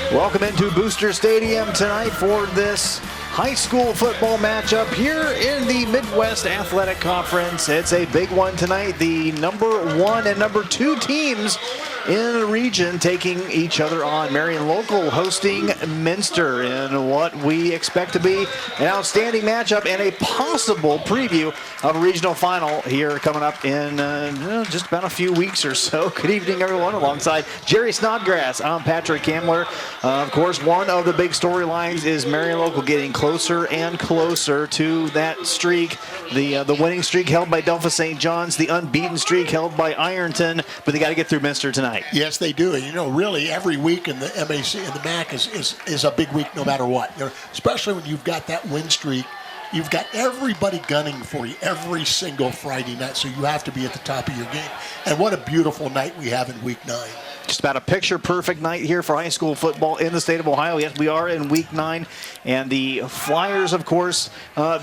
Welcome into Booster Stadium tonight for this high school football matchup here in the Midwest Athletic Conference. It's a big one tonight. The number 1 and number 2 teams in the region taking each other on. Marion Local hosting Minster in what we expect to be an outstanding matchup and a possible preview of a regional final here coming up in just about a few weeks or so. Good evening, everyone. Alongside Jerry Snodgrass, I'm Patrick Kamler. Of course, one of the big storylines is Marion Local getting closer and closer to that streak. The winning streak held by Delphos St. John's, the unbeaten streak held by Ironton, but they got to get through Minster tonight. Yes, they do. You know, really every week in the MAC and the MAC is a big week no matter what. You know, especially when you've got that win streak. You've got everybody gunning for you every single Friday night, so you have to be at the top of your game. And what a beautiful night we have in Week 9. Just about a picture-perfect night here for high school football in the state of Ohio. Yes, we are in Week 9, and the Flyers, of course,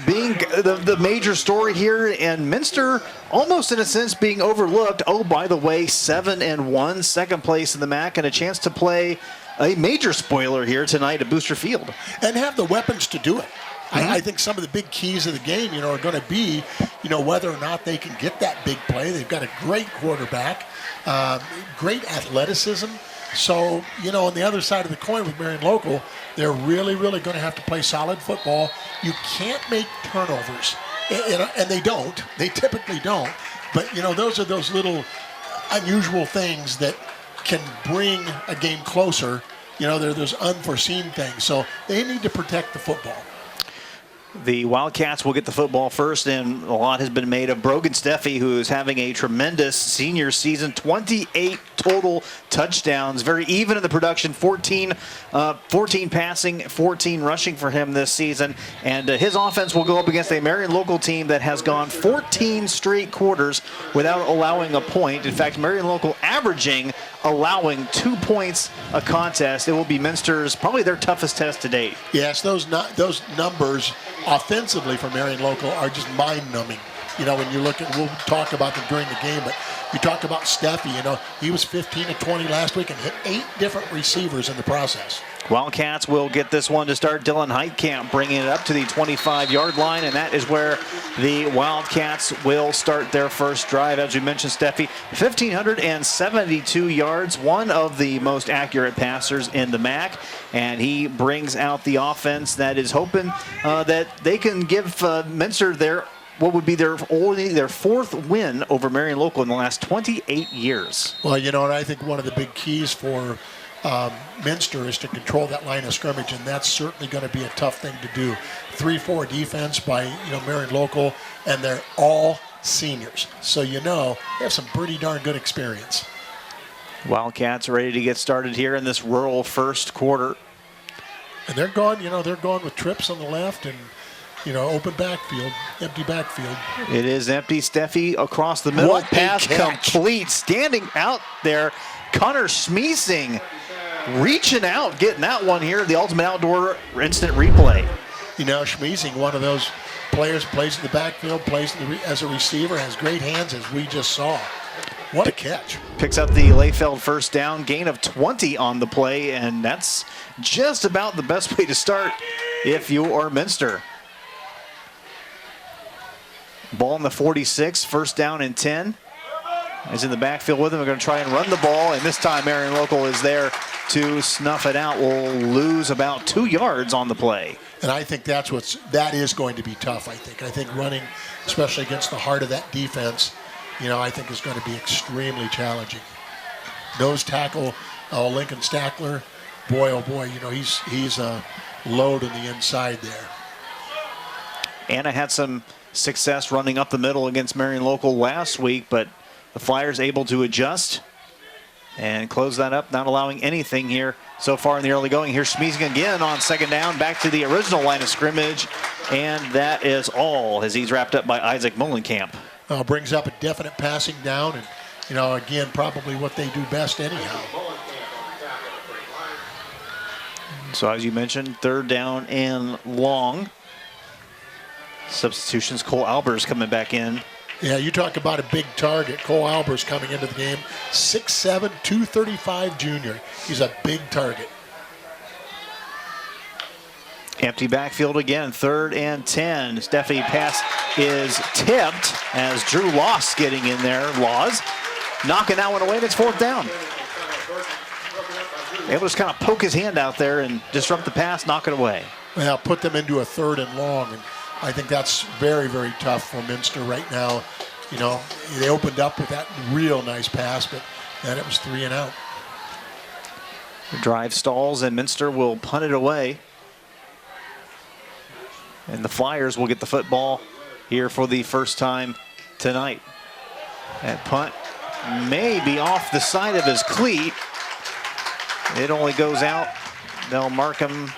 being the major story here, and Minster almost in a sense being overlooked. Oh, by the way, 7-1, second place in the MAC, and a chance to play a major spoiler here tonight at Booster Field. And have the weapons to do it. I think some of the big keys of the game, are going to be, whether or not they can get that big play. They've got a great quarterback, great athleticism. So, on the other side of the coin with Marion Local, they're really, really going to have to play solid football. You can't make turnovers, and they don't. They typically don't. But, those are those little unusual things that can bring a game closer. There's unforeseen things. So they need to protect the football. The Wildcats will get the football first, and a lot has been made of Brogan Steffi, who is having a tremendous senior season. 28 total touchdowns, very even in the production. 14 passing, 14 rushing for him this season. And his offense will go up against a Marion Local team that has gone 14 straight quarters without allowing a point. In fact, Marion Local allowing 2 points a contest. It will be Minster's, probably their toughest test to date. Yes, those numbers offensively for Marion Local are just mind-numbing. When you look at, we'll talk about them during the game, but you talk about Steffi, he was 15 of 20 last week and hit 8 different receivers in the process. Wildcats will get this one to start. Dylan Heitkamp bringing it up to the 25-yard line, and that is where the Wildcats will start their first drive. As we mentioned, Steffi, 1,572 yards, one of the most accurate passers in the MAC, and he brings out the offense that is hoping that they can give Minster what would be their 4th win over Marion Local in the last 28 years. Well, and I think one of the big keys for Minster is to control that line of scrimmage, and that's certainly going to be a tough thing to do. 3-4 defense by Marion Local, and they're all seniors, so they have some pretty darn good experience. Wildcats ready to get started here in this rural first quarter, and they're going. They're going with trips on the left and open backfield, empty backfield. It is empty. Steffi across the middle, pass complete, standing out there. Connor Schmiesing reaching out, getting that one here, the Ultimate Outdoor Instant Replay. Schmiesing, one of those players, plays in the backfield, plays as a receiver, has great hands, as we just saw. What a catch. Picks up the Layfeld first down, gain of 20 on the play, and that's just about the best way to start if you are Minster. Ball in the 46, first down and 10. Is in the backfield with him. We're going to try and run the ball, and this time Marion Local is there to snuff it out. We'll lose about 2 yards on the play. And I think that is going to be tough, I think running, especially against the heart of that defense, I think is going to be extremely challenging. Nose tackle, Lincoln Stackler, boy, oh boy, he's a load on the inside there. Anna had some success running up the middle against Marion Local last week, but the Flyers able to adjust and close that up, not allowing anything here so far in the early going. Here's Schmiesing again on second down, back to the original line of scrimmage, and that is all as he's wrapped up by Isaac Molenkamp. Brings up a definite passing down, and, again, probably what they do best anyhow. So as you mentioned, third down and long. Substitutions, Cole Albers coming back in. Yeah, you talk about a big target. Cole Albers coming into the game. 6'7", 235 junior. He's a big target. Empty backfield again, 3rd and 10. Stephanie pass is tipped as Drew Loss getting in there. Laws knocking that one away, and it's 4th down. Able to just kind of poke his hand out there and disrupt the pass, knock it away. Well, put them into a 3rd and long, and I think that's very, very tough for Minster right now. You know, they opened up with that real nice pass, but then it was 3 and out. The drive stalls, and Minster will punt it away. And the Flyers will get the football here for the first time tonight. That punt may be off the side of his cleat. It only goes out. They'll mark him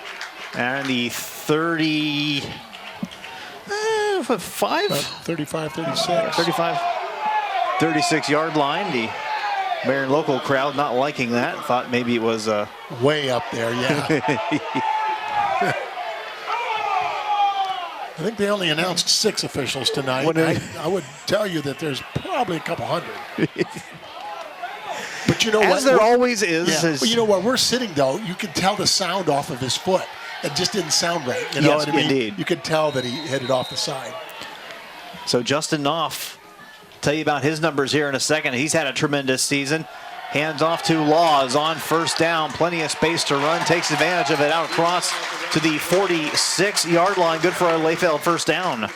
at the 35? 35, 36. 35, 36-yard line. The Marion local crowd not liking that. Thought maybe it was way up there, yeah. I think they only announced 6 officials tonight. I would tell you that there's probably a couple hundred. But you know what? As there always is. Yeah. But you know what? We're sitting, though. You can tell the sound off of his foot. It just didn't sound right. You know yes, what I mean? Indeed. You could tell that he hit it off the side. So Justin Knopf, tell you about his numbers here in a second. He's had a tremendous season. Hands off to Laws on 1st down. Plenty of space to run. Takes advantage of it out across to the 46-yard line. Good for a Layfield 1st down.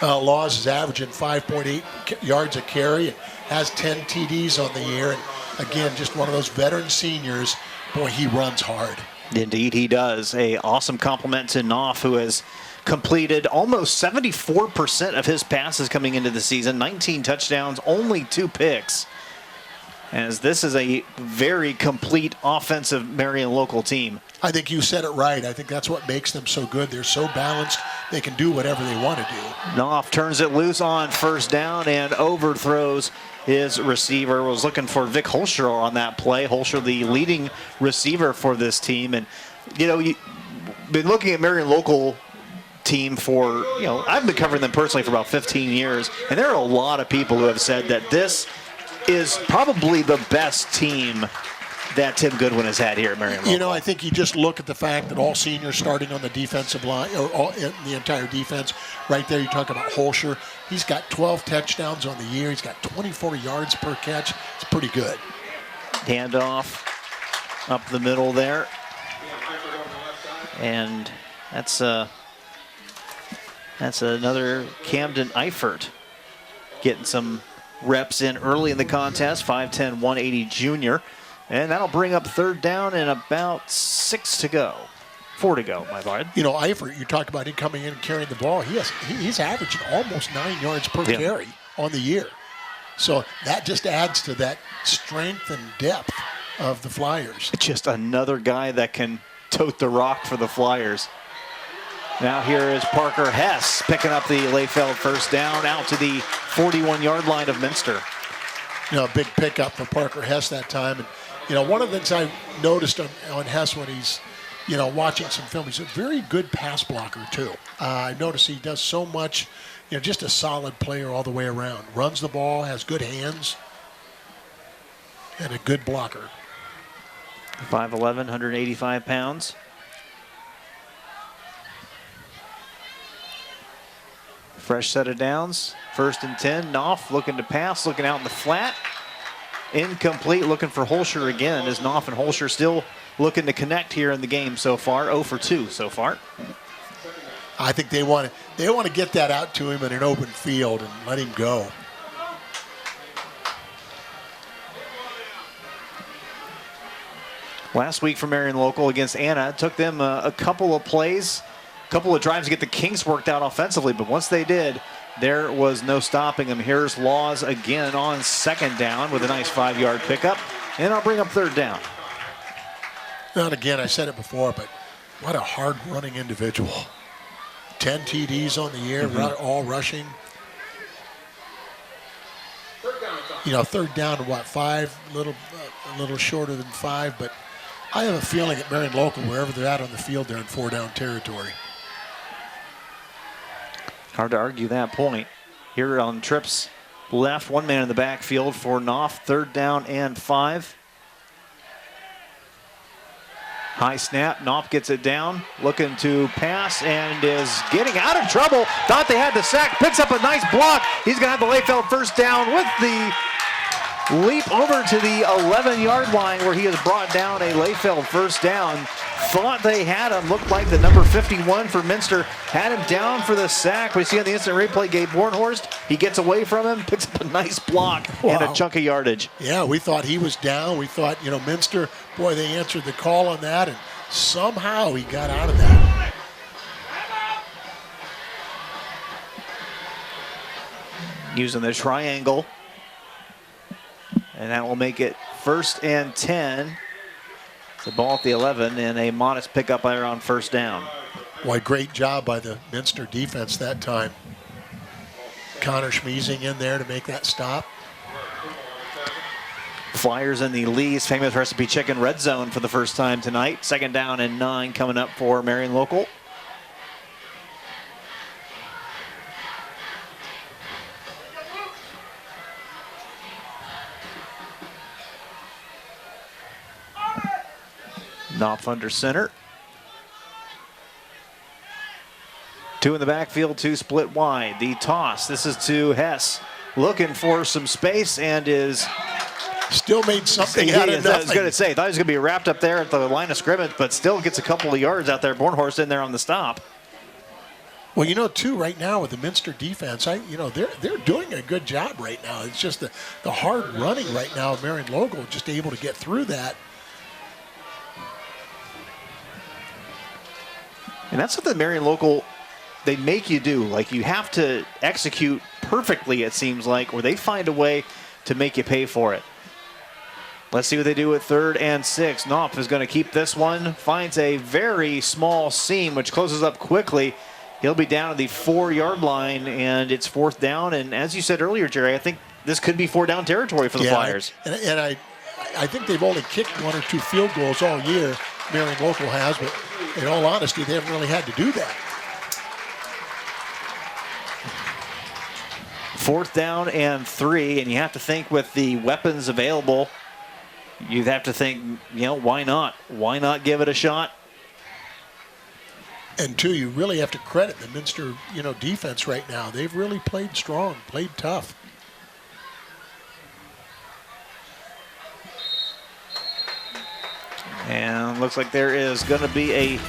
Laws is averaging 5.8 yards a carry. Has 10 TDs on the year. And again, just one of those veteran seniors. Boy, he runs hard. Indeed, he does. A awesome compliment to Knopf, who has completed almost 74% of his passes coming into the season. 19 touchdowns, only 2 picks. As this is a very complete offensive Marion local team. I think you said it right. I think that's what makes them so good. They're so balanced. They can do whatever they want to do. Knopf turns it loose on 1st down and overthrows his receiver. Was looking for Vic Holscher on that play. Holscher, the leading receiver for this team. And, you know, you've been looking at Marion local team for, you know, I've been covering them personally for about 15 years. And there are a lot of people who have said that this is probably the best team that Tim Goodwin has had here at Marion local. You know, I think you just look at the fact that all seniors starting on the defensive line, or all, in the entire defense, right there you talk about Holscher. He's got 12 touchdowns on the year. He's got 24 yards per catch. It's pretty good. Handoff up the middle there. And that's another Camden Eifert getting some reps in early in the contest. 5'10", 180 junior. And that'll bring up 3rd down and about 6 to go. 4 to go, my bad. You know, Eifert, you talk about him coming in and carrying the ball. He's averaging almost 9 yards per carry on the year. So that just adds to that strength and depth of the Flyers. Just another guy that can tote the rock for the Flyers. Now here is Parker Hess picking up the Layfield 1st down out to the 41-yard line of Minster. You know, a big pickup for Parker Hess that time. And, you know, one of the things I noticed on Hess when he's, you know, watching some film, he's a very good pass blocker, too. I noticed he does so much, you know, just a solid player all the way around. Runs the ball, has good hands, and a good blocker. 5'11", 185 pounds. Fresh set of downs. 1st and 10. Knopf looking to pass, looking out in the flat. Incomplete, looking for Holscher again. As Knopf and Holscher still looking to connect here in the game so far. 0 for 2 so far. I think they want to get that out to him in an open field and let him go. Last week for Marion local against Anna, it took them a couple of plays, a couple of drives to get the Kings worked out offensively, but once they did, there was no stopping them. Here's Laws again on 2nd down with a nice 5-yard pickup, and I'll bring up 3rd down. And again, I said it before, but what a hard-running individual. 10 TDs on the year, all rushing. You know, 3rd down to what, 5? A little shorter than 5, but I have a feeling at Marion local, wherever they're at on the field, they're in 4-down territory. Hard to argue that point. Here on Tripp's left, one man in the backfield for Knopf. 3rd down and 5. High snap, Knopf gets it down, looking to pass and is getting out of trouble. Thought they had the sack, picks up a nice block. He's gonna have the Layfeld first down with the leap over to the 11-yard line where he has brought down a Layfeld first down. Thought they had him, looked like the number 51 for Minster had him down for the sack. We see on the instant replay, Gabe Bornhorst, he gets away from him, picks up a nice block and a chunk of yardage. Yeah, we thought he was down. We thought, Minster, boy, they answered the call on that, and somehow he got out of that. Using the triangle. And that will make it 1st and 10. The ball at the 11 and a modest pickup there on first down. Boy, great job by the Minster defense that time. Connor Schmeezing in there to make that stop. Flyers in the Lee's famous recipe chicken red zone for the first time tonight. 2nd down and 9 coming up for Marion Local. Knopf under center. 2 in the backfield, 2 split wide. The toss, this is to Hess. Looking for some space and is... Still made something out of nothing. I was going to say, thought he was going to be wrapped up there at the line of scrimmage, but still gets a couple of yards out there. Bornhorst in there on the stop. Well, too, right now with the Minster defense, they're doing a good job right now. It's just the hard running right now of Marion Local, just able to get through that. And that's something Marion Local, they make you do. Like, you have to execute perfectly, it seems like, or they find a way to make you pay for it. Let's see what they do with 3rd and 6. Knopf is going to keep this one. Finds a very small seam, which closes up quickly. He'll be down at the 4-yard line, and it's 4th down. And as you said earlier, Jerry, I think this could be 4-down territory for the Flyers. And I think they've only kicked 1 or 2 field goals all year, Marion Local has, but in all honesty, they haven't really had to do that. 4th down and 3, and you have to think with the weapons available, you'd have to think, why not? Why not give it a shot? And 2, you really have to credit the Minster, defense right now. They've really played strong, played tough. And looks like there is going to be a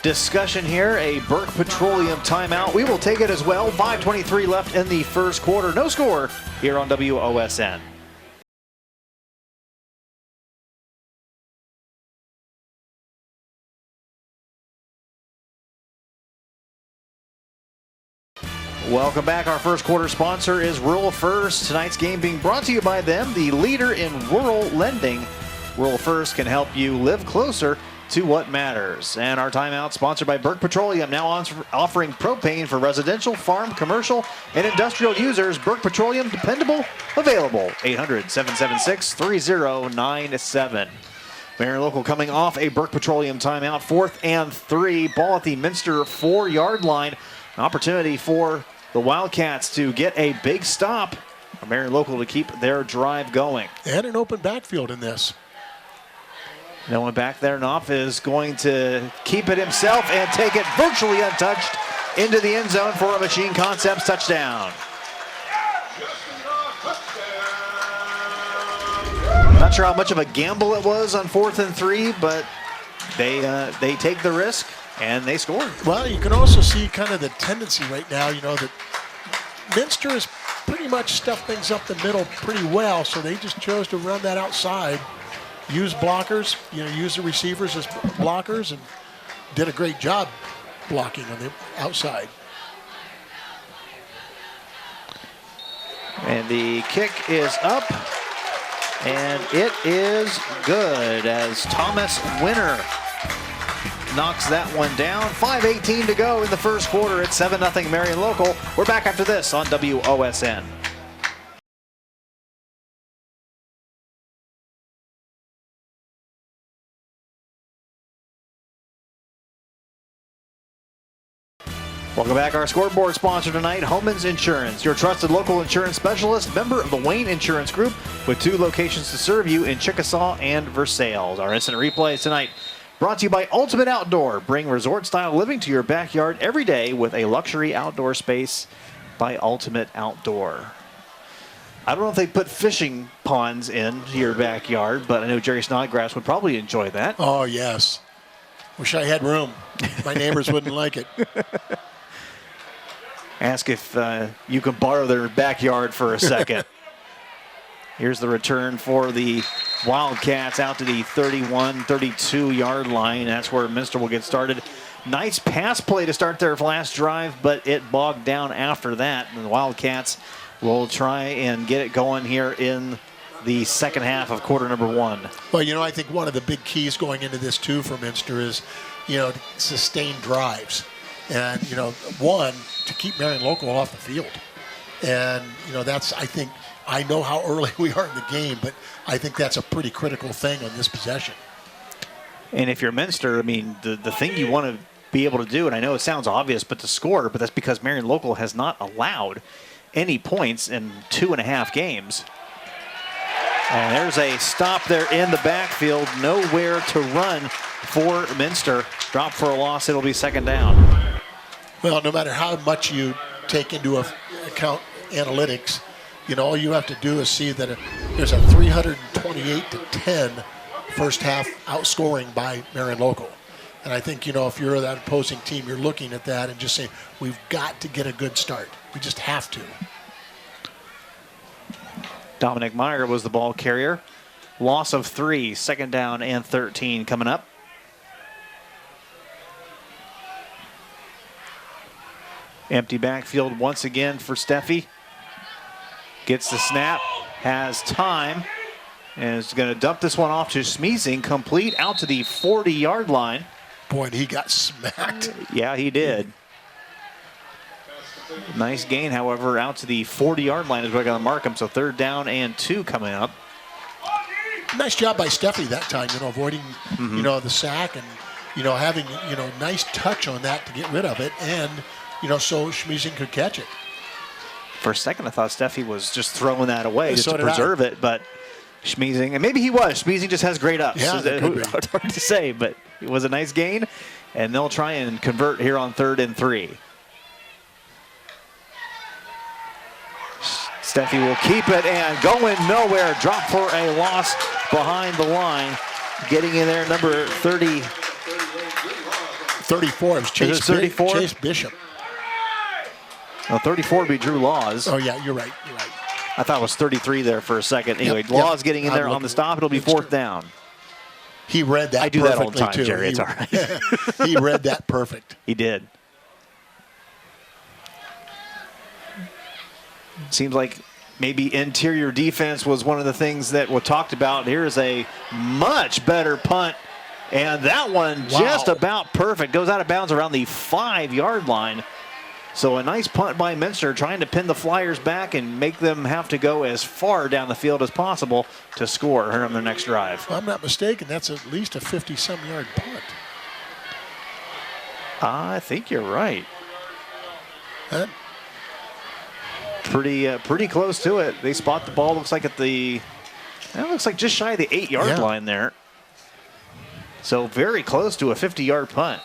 discussion here, a Burke Petroleum timeout. We will take it as well. 5:23 left in the first quarter. No score here on WOSN. Welcome back. Our first quarter sponsor is Rural First. Tonight's game being brought to you by them, the leader in rural lending. Rural First can help you live closer to what matters. And our timeout sponsored by Burke Petroleum, now offering propane for residential, farm, commercial, and industrial users. Burke Petroleum, dependable, available. 800-776-3097. Marion Local coming off a Burke Petroleum timeout. 4th and 3. Ball at the Minster 4-yard line. An opportunity for the Wildcats to get a big stop. Marion Local to keep their drive going. And an open backfield in this. No one back there. Knopf is going to keep it himself and take it virtually untouched into the end zone for a Machine Concepts touchdown. Not sure how much of a gamble it was on 4th and 3, but they take the risk and they score. Well, you can also see kind of the tendency right now, that Minster has pretty much stuffed things up the middle pretty well, so they just chose to run that outside. Use blockers, use the receivers as blockers, and did a great job blocking on the outside. And the kick is up, and it is good as Thomas Winner knocks that one down. 5:18 to go in the first quarter. It's 7-0 Marion Local. We're back after this on WOSN. Welcome back. Our scoreboard sponsor tonight, Homans Insurance, your trusted local insurance specialist, member of the Wayne Insurance Group, with 2 locations to serve you in Chickasaw and Versailles. Our instant replays tonight Brought to you by Ultimate Outdoor. Bring resort-style living to your backyard every day with a luxury outdoor space by Ultimate Outdoor. I don't know if they put fishing ponds in your backyard, but I know Jerry Snodgrass would probably enjoy that. Oh, yes. Wish I had room. My neighbors wouldn't like it. Ask if you can borrow their backyard for a second. Here's the return for the Wildcats out to the 31, 32-yard line. That's where Minster will get started. Nice pass play to start their last drive, but it bogged down after that. And the Wildcats will try and get it going here in the second half of quarter number 1. Well, I think one of the big keys going into this, too, for Minster is, sustained drives. And, one, to keep Marion Local off the field. And, that's, I know how early we are in the game, but I think that's a pretty critical thing on this possession. And if you're Minster, the thing you want to be able to do, and I know it sounds obvious, but to score, but that's because Marion Local has not allowed any points in 2.5 games. And there's a stop there in the backfield. Nowhere to run for Minster. Drop for a loss. It'll be second down. Well, no matter how much you take into account analytics, all you have to do is see that there's a 328-10 first half outscoring by Marion Local. And I think, if you're that opposing team, you're looking at that and just saying, we've got to get a good start. We just have to. Dominic Meyer was the ball carrier. Loss of 3, second down and 13 coming up. Empty backfield once again for Steffi. Gets the snap, has time, and is going to dump this one off to Smeezing, complete out to the 40-yard line. Boy, and he got smacked. Yeah, he did. Nice gain, however, out to the 40-yard line is where I got to mark him. So third down and 2 coming up. Nice job by Steffi that time, avoiding, the sack and, having, nice touch on that to get rid of it. And, so Schmeezing could catch it. For a second, I thought Steffi was just throwing that away just so to preserve it, but Schmeezing, and maybe he was. Schmeezing just has great ups. Yeah, It's hard to say, but it was a nice gain, and they'll try and convert here on 3rd and 3. Steffi will keep it and going nowhere. Drop for a loss behind the line. Getting in there, number 30. 34 is Chase, 34? Chase Bishop. No, 34 would be Drew Laws. Oh, yeah, you're right. I thought it was 33 there for a second. Anyway, Laws getting in there on the stop. It'll be 4th down. He read that perfectly, too. I do that all the time, Jerry. It's all right. He read that perfect. He did. Seems like maybe interior defense was one of the things that was talked about. Here's a much better punt. And that one just about perfect. Goes out of bounds around the 5-yard line. So a nice punt by Minster, trying to pin the Flyers back and make them have to go as far down the field as possible to score on their next drive. If I'm not mistaken, that's at least a 50-some-yard punt. I think you're right. Huh? Pretty close to it. They spot the ball. Looks like just shy of the 8-yard line there. So very close to a 50-yard punt.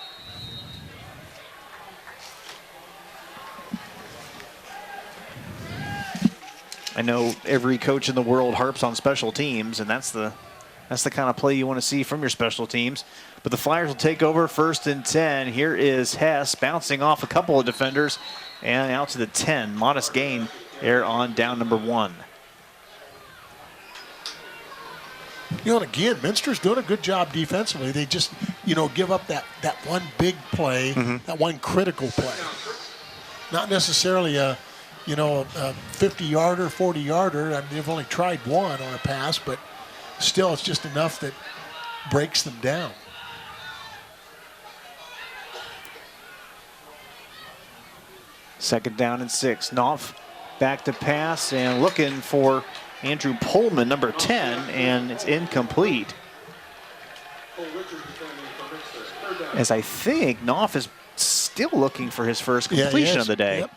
I know every coach in the world harps on special teams, and that's the kind of play you want to see from your special teams. But the Flyers will take over 1st and 10. Here is Hess bouncing off a couple of defenders and out to the 10. Modest gain there on down number 1. And again, Minster's doing a good job defensively. They just, give up that one big play, that one critical play. Not necessarily a 50-yarder, 40-yarder. I mean, they've only tried one on a pass, but still it's just enough that breaks them down. Second down and 6. Knopf back to pass and looking for Andrew Pullman, number 10, and it's incomplete. As I think Knopf is still looking for his first completion of the day. Yep.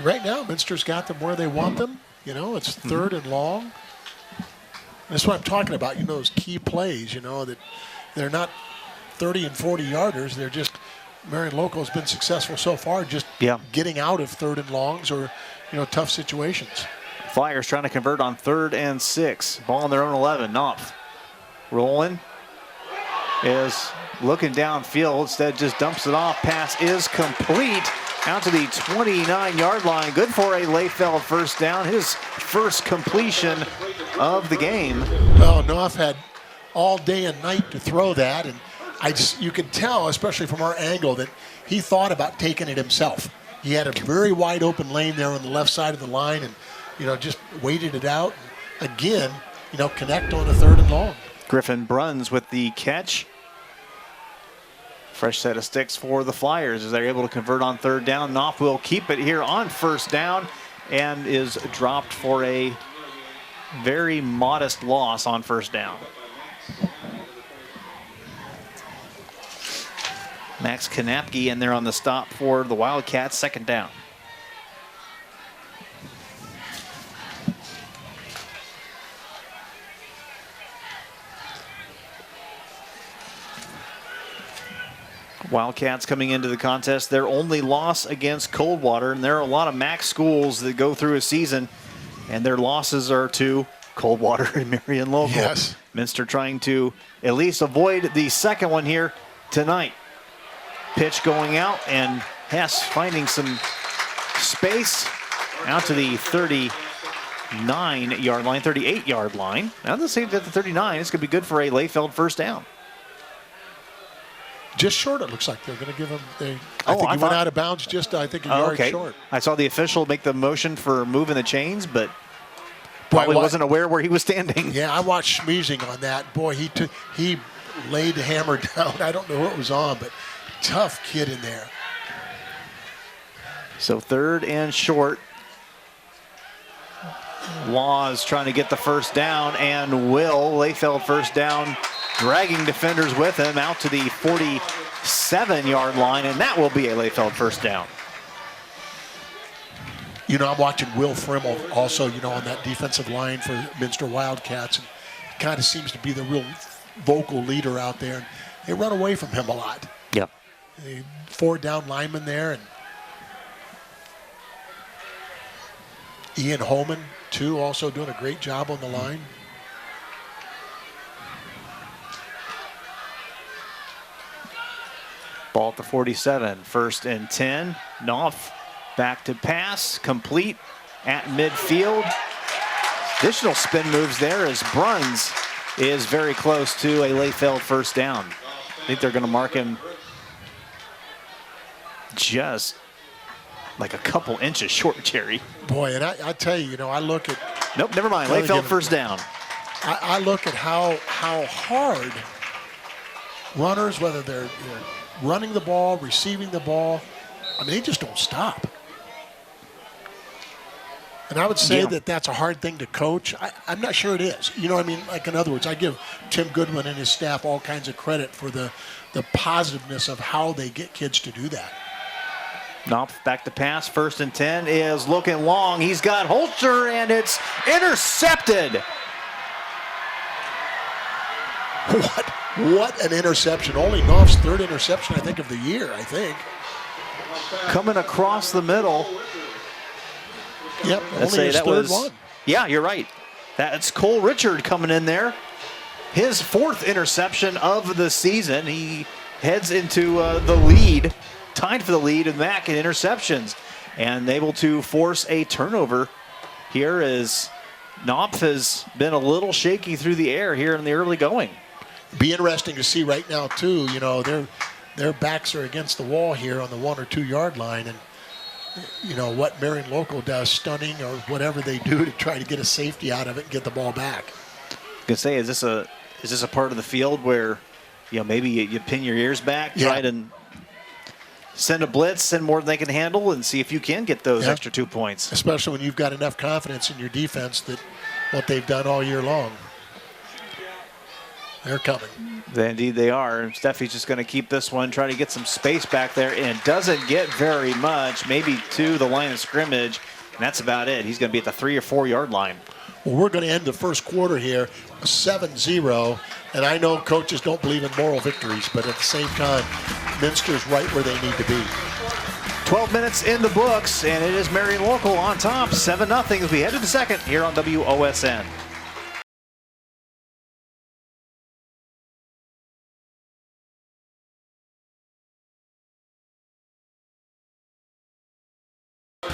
Right now, Minster's got them where they want them. It's 3rd and long. That's what I'm talking about. Those key plays, that they're not 30 and 40 yarders. They're just, Marion Local has been successful so far just getting out of 3rd and longs or, tough situations. Flyers trying to convert on 3rd and 6. Ball on their own 11. Knopf rolling. Is looking downfield. Instead just dumps it off. Pass is complete. Out to the 29-yard line. Good for a Layfeld first down. His first completion of the game. Well, Knopf had all day and night to throw that, and you could tell, especially from our angle, that he thought about taking it himself. He had a very wide open lane there on the left side of the line, and just waited it out. And again, connect on a 3rd and long. Griffin Bruns with the catch. Fresh set of sticks for the Flyers as they're able to convert on 3rd down. Knopf will keep it here on 1st down and is dropped for a very modest loss on 1st down. Max Kanapke in there on the stop for the Wildcats, 2nd down. Wildcats coming into the contest, their only loss against Coldwater, and there are a lot of MAC schools that go through a season, and their losses are to Coldwater and Marion Local. Yes. Minster trying to at least avoid the second one here tonight. Pitch going out, and Hess finding some space out to the 39-yard line, 38-yard line. Now let's say at the 39, it's going to be good for a Layfeld first down. Just short, it looks like they're going to give him. I think he went out of bounds just, I think, a yard short. I saw the official make the motion for moving the chains, but probably wasn't aware where he was standing. Yeah, I watched Schmeezing on that. Boy, he laid the hammer down. I don't know what was on, but tough kid in there. So 3rd and short. Laws trying to get the first down, and will. Layfeld first down, dragging defenders with him out to the 47-yard line, and that will be a Layfeld first down. I'm watching Will Frimmel also, on that defensive line for Minster Wildcats, and he kind of seems to be the real vocal leader out there. And they run away from him a lot. Yep. 4 down linemen there, and Ian Holman, too, also doing a great job on the line. Ball at the 47, 1st and 10. Knopf back to pass, complete at midfield. Additional spin moves there as Bruns is very close to a Layfeld first down. I think they're going to mark him just like a couple inches short, Jerry. Boy, and I tell you, I look at... Nope, never mind. Layfeld first down. I look at how hard runners, whether they're running the ball, receiving the ball, they just don't stop. And I would say that that's a hard thing to coach. I'm not sure it is. Like, in other words, I give Tim Goodwin and his staff all kinds of credit for the positiveness of how they get kids to do that. Knopf back to pass, 1st and 10 is looking long. He's got Holster, and it's intercepted. What an interception. Only Knopf's 3rd interception, I think, of the year, Coming across the middle. Yep, Let's only say his that 3rd was one. Yeah, you're right. That's Cole Richard coming in there. His 4th interception of the season. He heads into the lead, tied for the lead in MAC in interceptions, and able to force a turnover here as Knopf has been a little shaky through the air here in the early going. Be interesting to see right now, too. Their backs are against the wall here on the 1 or 2 yard line, and what Marion Local does, stunning or whatever they do to try to get a safety out of it and get the ball back. I was gonna say, is this a part of the field where maybe you pin your ears back, try to send a blitz, send more than they can handle, and see if you can get those extra 2 points. Especially when you've got enough confidence in your defense that what they've done all year long. They're coming. Indeed they are. Steffi's just going to keep this one, try to get some space back there, and doesn't get very much, maybe to the line of scrimmage, and that's about it. He's going to be at the 3 or 4 yard line. Well, we're going to end the first quarter here 7-0, and I know coaches don't believe in moral victories, but at the same time, Minster's right where they need to be. 12 minutes in the books, and it is Marion Local on top, 7-0 as we head to the second here on WOSN.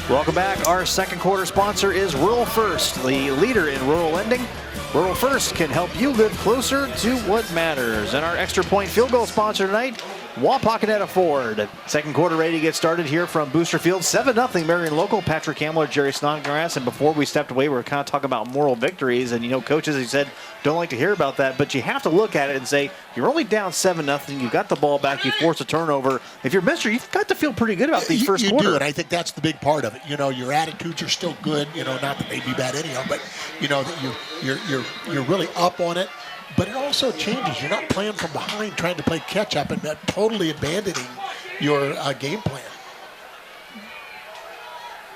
Welcome back. Our second quarter sponsor is Rural First, the leader in rural lending. Rural First can help you live closer to what matters. And our extra point field goal sponsor tonight, Wapakoneta Ford. Second quarter ready to get started here from Booster Field. 7-0 Marion Local. Patrick Hamler, Jerry Snodgrass. And before we stepped away, we were kind of talking about moral victories. And, you know, coaches, he said, don't like to hear about that. But you have to look at it and say, you're only down 7-0. You got the ball back. You forced a turnover. If you're Minster, you've got to feel pretty good about these first quarter. You do, and I think that's the big part of it. You know, your attitudes are still good. You know, not that they'd be bad anyhow, but, you know, that you're really up on it. But it also changes. You're not playing from behind trying to play catch-up and totally abandoning your game plan.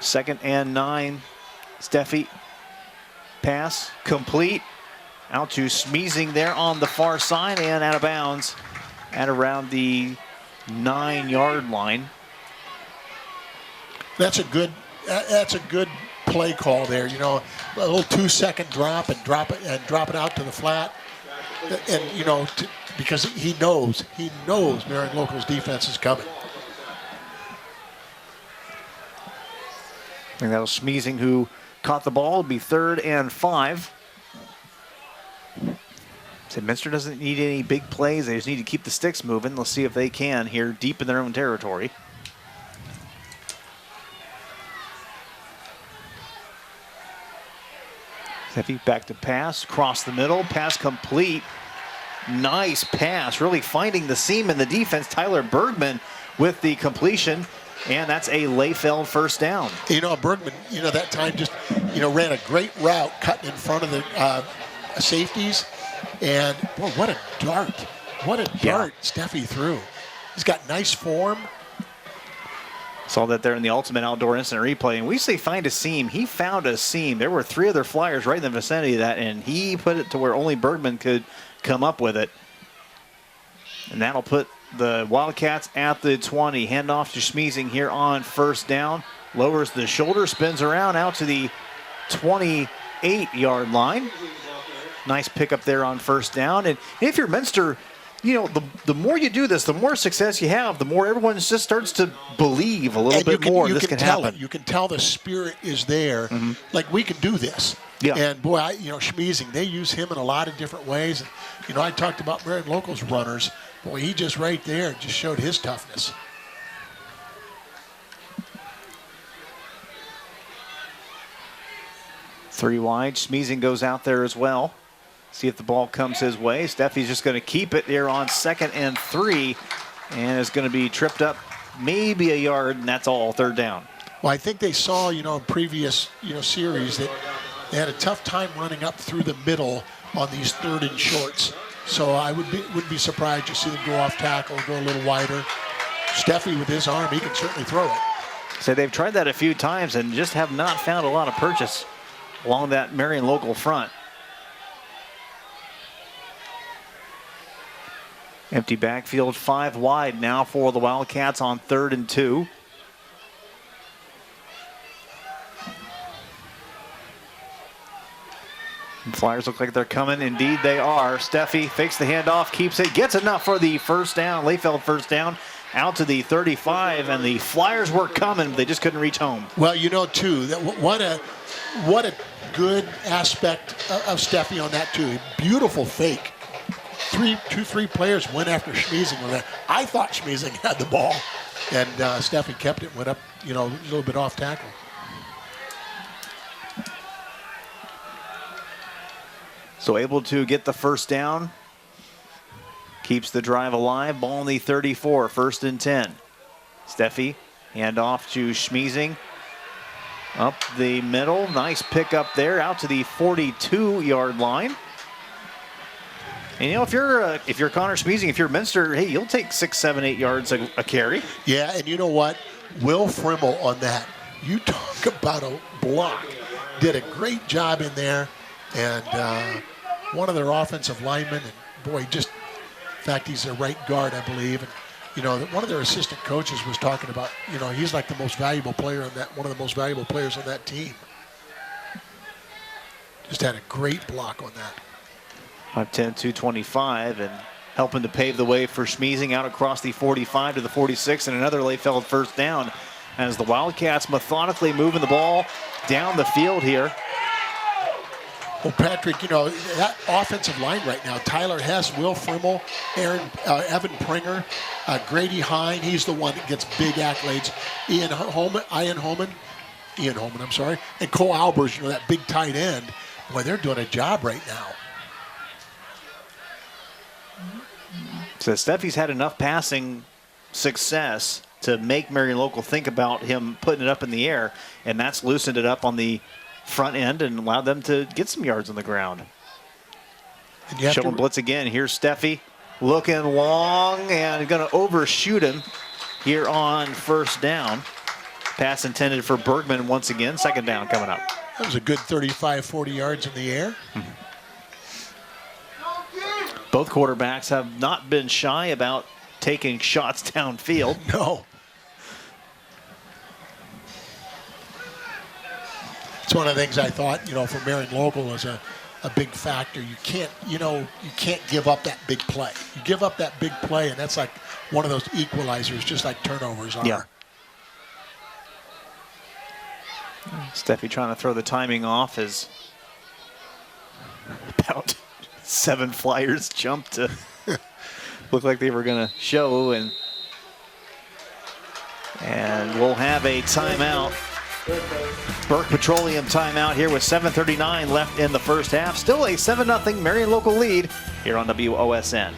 2nd and 9. Steffi. Pass complete. Out to Smeezing there on the far side and out of bounds at around the 9-yard line. That's a good play call there. You know, a little 2-second drop and drop it out to the flat. And, you know, because he knows Marion Local's defense is coming. I think that was Smeezing who caught the ball. It'll be 3rd and 5. So Minster doesn't need any big plays. They just need to keep the sticks moving. Let's see if they can here deep in their own territory. Steffi back to pass, cross the middle, pass complete. Nice pass, really finding the seam in the defense. Tyler Bergman with the completion, and that's a Layfeld first down. You know, Bergman, you know, that time just, you know, ran a great route cutting in front of the safeties. And, boy, what a dart. What a dart Steffi threw. He's got nice form. Saw that there in the Ultimate Outdoor Instant Replay. And we say find a seam. He found a seam. There were 3 other flyers right in the vicinity of that, and he put it to where only Bergman could come up with it. And that'll put the Wildcats at the 20. Handoff to Smeezing here on first down. Lowers the shoulder, spins around out to the 28-yard line. Nice pickup there on first down. And if you're Minster, you know, the more you do this, the more success you have, the more everyone just starts to believe a little bit more this can happen. You can tell the spirit is there. Mm-hmm. Like, we can do this. Yeah. And, boy, Smeezing, they use him in a lot of different ways. And, you know, I talked about Marion Local's runners. Boy, he just right there just showed his toughness. Three wide. Smeezing goes out there as well. See if the ball comes his way. Steffi's just going to keep it there on 2nd and 3, and is going to be tripped up maybe a yard, and that's all, 3rd down. Well, I think they saw, you know, in previous, you know, series that they had a tough time running up through the middle on these 3rd and shorts. So I wouldn't be surprised to see them go off tackle, go a little wider. Steffi with his arm, he can certainly throw it. So they've tried that a few times and just have not found a lot of purchase along that Marion Local front. Empty backfield, 5 wide now for the Wildcats on 3rd and 2. And Flyers look like they're coming. Indeed, they are. Steffi fakes the handoff, keeps it, gets enough for the first down. Layfeld first down out to the 35, and the Flyers were coming, but they just couldn't reach home. Well, you know, too, that what a good aspect of Steffi on that, too. Beautiful fake. 3 players went after Smeezing with that. I thought Smeezing had the ball, and Steffi kept it, went up, you know, a little bit off tackle. So able to get the first down. Keeps the drive alive. Ball on the 34, 1st and 10. Steffi, handoff to Smeezing. Up the middle, nice pickup there, out to the 42-yard line. And, you know, if you're Connor Smeezing, if you're Minster, hey, you'll take 6, 7, 8 yards a carry. Yeah, and you know what? Will Frimmel on that. You talk about a block. Did a great job in there. And one of their offensive linemen, and boy, just in fact, he's a right guard, I believe. And, you know, one of their assistant coaches was talking about, you know, he's like the most valuable player on that, one of the most valuable players on that team. Just had a great block on that. 5'10", 225, and helping to pave the way for Schmeezing out across the 45 to the 46, and another Layfeld first down as the Wildcats methodically moving the ball down the field here. Well, Patrick, you know, that offensive line right now, Tyler Hess, Will Frimmel, Evan Pringer, Grady Hine, he's the one that gets big accolades. Ian Holman, and Cole Albers, you know, that big tight end. Boy, they're doing a job right now. So Steffi's had enough passing success to make Marion Local think about him putting it up in the air, and that's loosened it up on the front end and allowed them to get some yards on the ground. Show him blitz again. Here's Steffi looking long and going to overshoot him here on first down. Pass intended for Bergman once again. Second down coming up. That was a good 35, 40 yards in the air. Both quarterbacks have not been shy about taking shots downfield. No. It's one of the things I thought, you know, for Marion Local was a big factor. You can't give up that big play. You give up that big play, and that's like one of those equalizers, just like turnovers are. Yeah. Steffi trying to throw the timing off as about 7 Flyers jumped to look like they were going to show, and we'll have a timeout. Burke Petroleum timeout here with 7:39 left in the first half. Still a 7-0 Marion Local lead here on WOSN.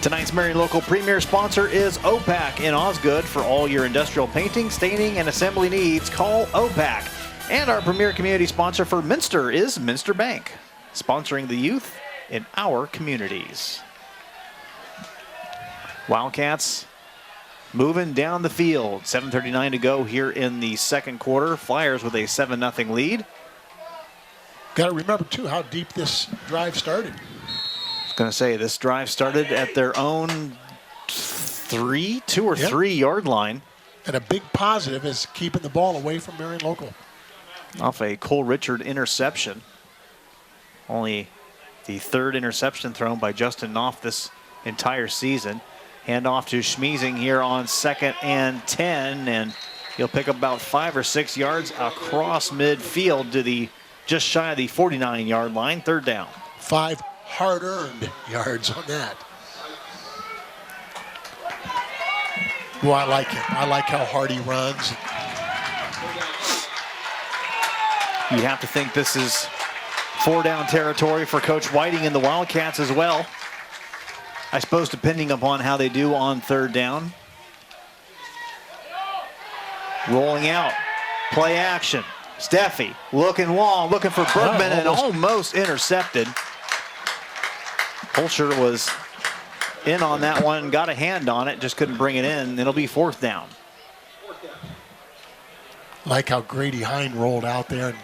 Tonight's Marion Local premier sponsor is OPAC in Osgood. For all your industrial painting, staining, and assembly needs, call OPAC. And our premier community sponsor for Minster is Minster Bank, sponsoring the youth in our communities. Wildcats moving down the field. 7:39 to go here in the second quarter. Flyers with a 7-0 lead. Got to remember, too, how deep this drive started. I was going to say, this drive started at their own 2 or 3 yard line. And a big positive is keeping the ball away from Marion Local. Off a Cole Richard interception. Only the 3rd interception thrown by Justin Knopf this entire season. Hand off to Schmeezing here on 2nd and 10, and he'll pick up about 5 or 6 yards across midfield to the just shy of the 49-yard line. 3rd down. 5 hard-earned yards on that. Well, I like him. I like how hard he runs. You have to think this is 4-down territory for Coach Whiting and the Wildcats as well. I suppose depending upon how they do on 3rd down. Rolling out, play action. Steffi looking long, looking for Bergman, and almost intercepted. Holscher was in on that one, got a hand on it, just couldn't bring it in. It'll be 4th down. Like how Grady Hine rolled out there and,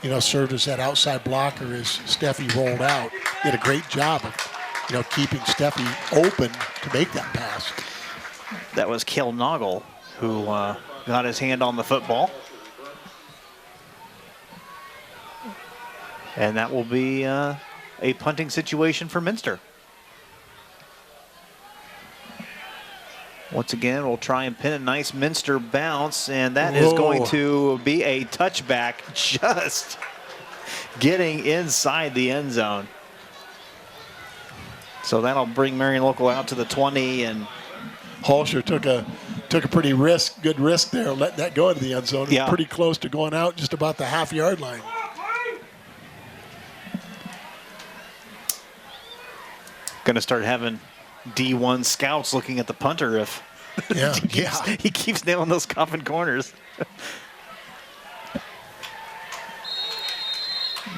you know, served as that outside blocker as Steffi rolled out. Did a great job of, you know, keeping Steffi open to make that pass. That was Kel Noggle who got his hand on the football. And that will be a punting situation for Minster. Once again, we'll try and pin a nice Minster bounce, and that is going to be a touchback, just getting inside the end zone. So that'll bring Marion Local out to the 20, and Holscher took a pretty good risk there, letting that go into the end zone. Yeah. Pretty close to going out, just about the half-yard line. Going to start having D1 scouts looking at the punter if he keeps nailing those coffin corners.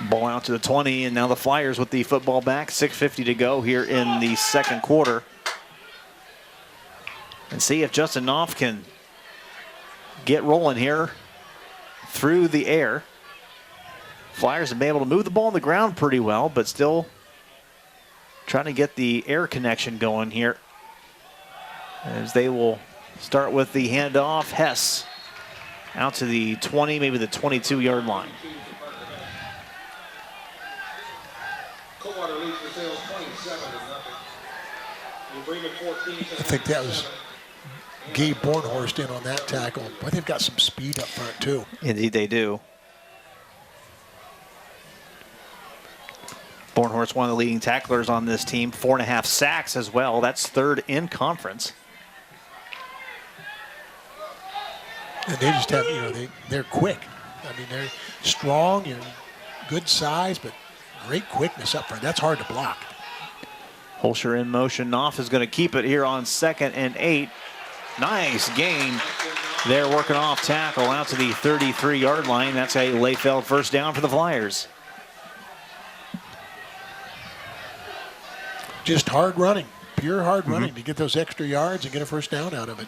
Ball out to the 20, and now the Flyers with the football back. 6:50 to go here in the second quarter. and see if Justin Knopf can get rolling here through the air. Flyers have been able to move the ball on the ground pretty well, but still trying to get the air connection going here. As they will start with the handoff. Hess out to the 20, maybe the 22-yard line. I think that was Gabe Bornhorst in on that tackle. But they've got some speed up front, too. Indeed, they do. Bornhorst, one of the leading tacklers on this team, 4.5 sacks as well. That's third in conference. And they just have, they're quick. I mean, they're strong, good size, but great quickness up front. That's hard to block. Holscher in motion. Knopf is going to keep it here on 2nd and 8. Nice gain. They're working off tackle out to the 33-yard line. That's a Layfeld first down for the Flyers. Just hard running, pure hard running to get those extra yards and get a first down out of it.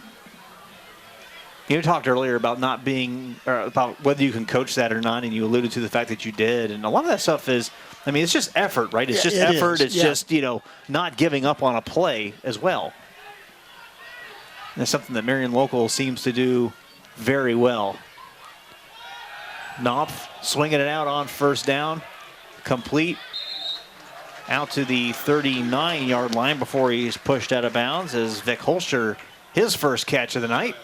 You talked earlier about not being, about whether you can coach that or not, and you alluded to the fact that you did. And a lot of that stuff is, I mean, it's just effort, right? It's just effort. It's just, not giving up on a play as well. And that's something that Marion Local seems to do very well. Knopf swinging it out on first down, complete. Out to the 39-yard line before he's pushed out of bounds as Vic Holscher, his first catch of the night.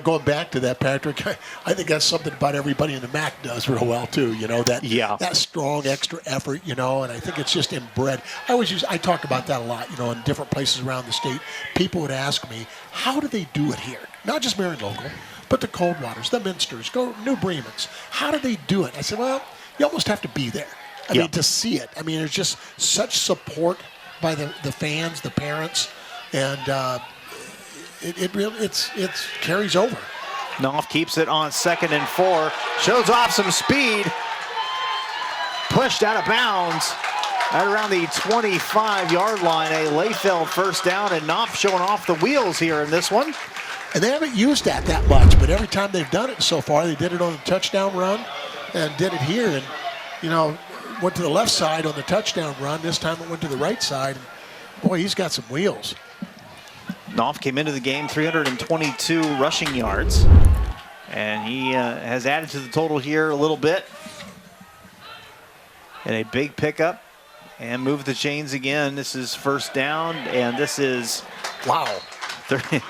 Going back to that, Patrick, I think that's something about everybody in the MAC does real well, too. That strong extra effort, and I think it's just inbred. I talk about that a lot, in different places around the state. People would ask me, how do they do it here? Not just Marion Local, but the Coldwaters, the Minsters, New Bremans. How do they do it? I said, well, you almost have to be there. I mean, to see it. I mean, there's just such support by the fans, the parents, and it carries over. Knopf keeps it on 2nd and 4, shows off some speed, pushed out of bounds at around the 25-yard line. A Layfeld first down, and Knopf showing off the wheels here in this one. And they haven't used that much, but every time they've done it so far, they did it on the touchdown run and did it here. And, went to the left side on the touchdown run. This time it went to the right side. Boy, he's got some wheels. Knopf came into the game 322 rushing yards. And he has added to the total here a little bit. And a big pickup. And move the chains again. This is first down. And this is... Wow. 30.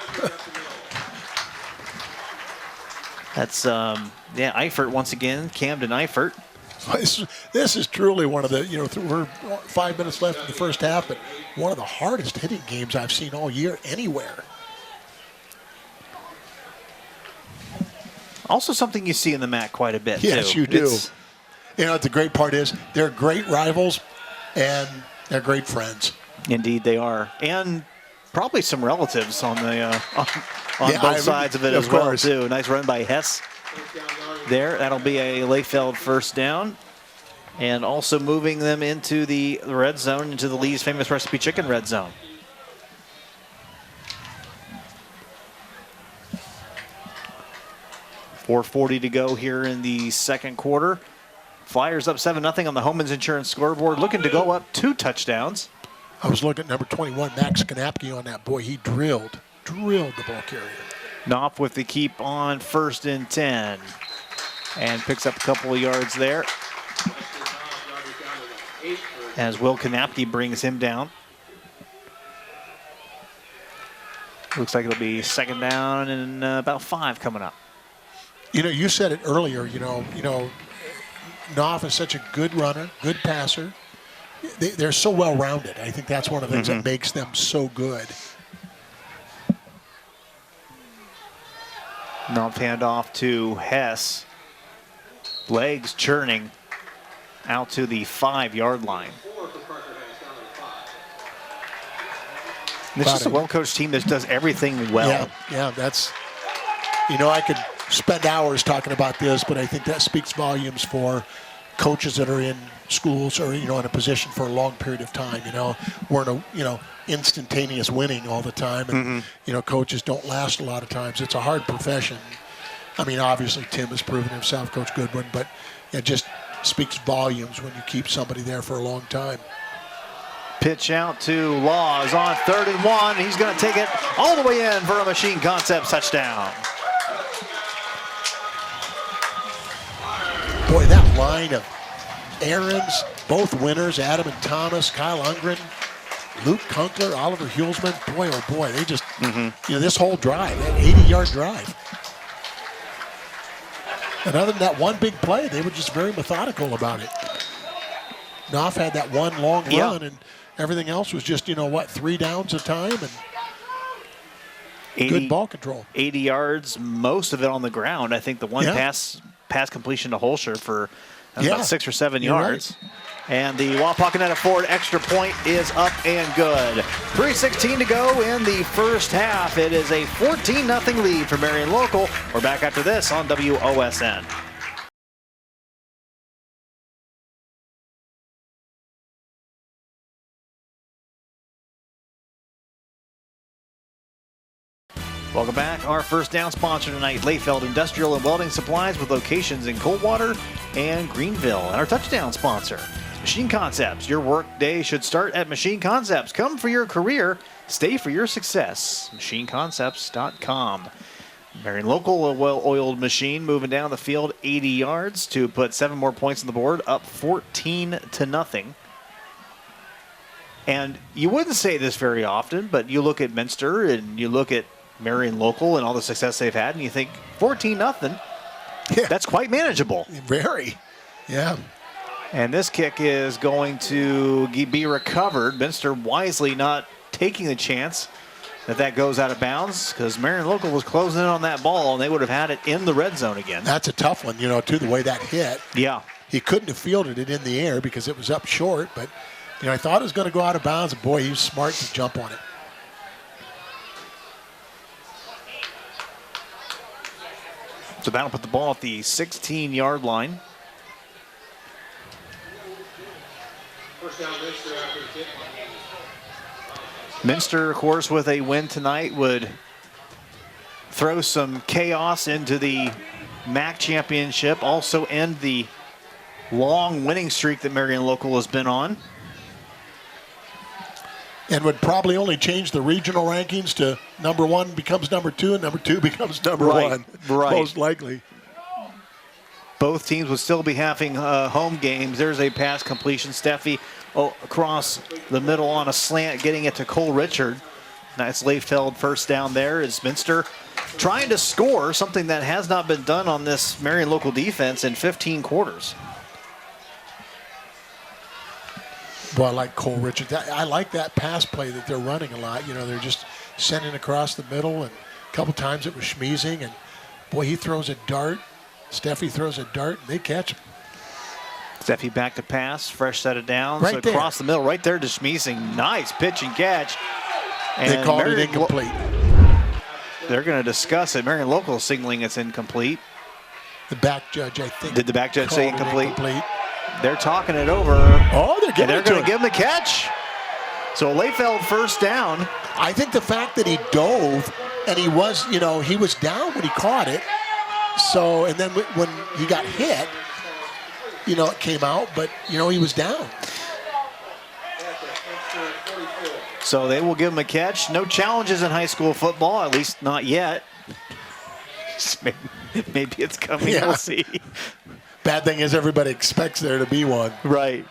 That's, Eifert once again. Camden Eifert. This is truly one of the, we're 5 minutes left in the first half, but one of the hardest hitting games I've seen all year anywhere. Also something you see in the MAC quite a bit, yes, too. You do. What the great part is? They're great rivals, and they're great friends. Indeed, they are. And probably some relatives on the on both sides of it as well, too. Nice run by Hess. There, that'll be a Layfeld first down. And also moving them into the red zone, into the Lee's Famous Recipe Chicken red zone. .440 to go here in the second quarter. Flyers up 7-0 on the Homan's Insurance scoreboard, looking to go up 2 touchdowns. I was looking at number 21, Max Kanapke on that. Boy, he drilled the ball carrier. Knopf with the keep on 1st and 10. And picks up a couple of yards there. As Will Kanapke brings him down. Looks like it'll be 2nd down and about 5 coming up. You said it earlier, Knopf is such a good runner, good passer. They're so well-rounded. I think that's one of the things that makes them so good. Knopf handoff to Hess. Legs churning out to the 5-yard line. This is a well-coached team that does everything well. Yeah, that's, I could spend hours talking about this, but I think that speaks volumes for coaches that are in schools or, in a position for a long period of time, we're in a, instantaneous winning all the time. And, coaches don't last a lot of times. It's a hard profession. I mean, obviously Tim has proven himself, Coach Goodwin, but it just speaks volumes when you keep somebody there for a long time. Pitch out to Laws on 3rd and 1. He's going to take it all the way in for a Machine Concepts touchdown. Boy, that line of Aaron's, both winners, Adam and Thomas, Kyle Ungren, Luke Kunkler, Oliver Hulsman, boy, oh boy, they just, this whole drive, that 80-yard drive. And other than that one big play, they were just very methodical about it. Knopf had that one long run, and everything else was just, 3 downs a time and 80, good ball control. 80 yards, most of it on the ground. I think the one pass completion to Holscher for about 6 or 7 yards. Right. And the Wapakoneta Ford extra point is up and good. 3:16 to go in the first half. It is a 14-0 lead for Marion Local. We're back after this on WOSN. Welcome back. Our first down sponsor tonight, Layfeld Industrial and Welding Supplies with locations in Coldwater and Greenville. And our touchdown sponsor, Machine Concepts. Your work day should start at Machine Concepts. Come for your career, stay for your success. MachineConcepts.com. Marion Local, a well-oiled machine moving down the field 80 yards to put 7 more points on the board, up 14-0. And you wouldn't say this very often, but you look at Minster and you look at Marion Local and all the success they've had, and you think 14-0, that's quite manageable. Very, yeah. And this kick is going to be recovered. Minster wisely not taking the chance that goes out of bounds because Marion Local was closing in on that ball, and they would have had it in the red zone again. That's a tough one, too, the way that hit. Yeah. He couldn't have fielded it in the air because it was up short, but, I thought it was going to go out of bounds, and boy, he was smart to jump on it. So that'll put the ball at the 16-yard line. First down, Minster after the kick. Minster, of course, with a win tonight would throw some chaos into the MAC championship, also end the long winning streak that Marion Local has been on. And would probably only change the regional rankings to number 1 becomes number 2 and number 2 becomes number 1. Right. Most likely. Both teams would still be having home games. There's a pass completion. Steffi across the middle on a slant, getting it to Cole Richard. Nice Layfeld first down there as Minster trying to score, something that has not been done on this Marion Local defense in 15 quarters. Well, I like Cole Richards. I like that pass play that they're running a lot. They're just sending across the middle, and a couple times it was Schmeezing, and boy, he throws a dart. Steffi throws a dart, and they catch him. Steffi back to pass, fresh set of downs. Right there. Across the middle, right there to Schmeezing. Nice pitch and catch. And they called it incomplete. They're going to discuss it. Marion Local signaling it's incomplete. The back judge, I think. Did the back judge say incomplete? They're talking it over. Oh, they're giving it to him. They're going to give him the catch. So Layfeld first down. I think the fact that he dove and he was, he was down when he caught it. So, and then when he got hit, it came out, but, he was down. So they will give him a catch. No challenges in high school football, at least not yet. Maybe it's coming. Yeah. We'll see. Bad thing is everybody expects there to be one. Right.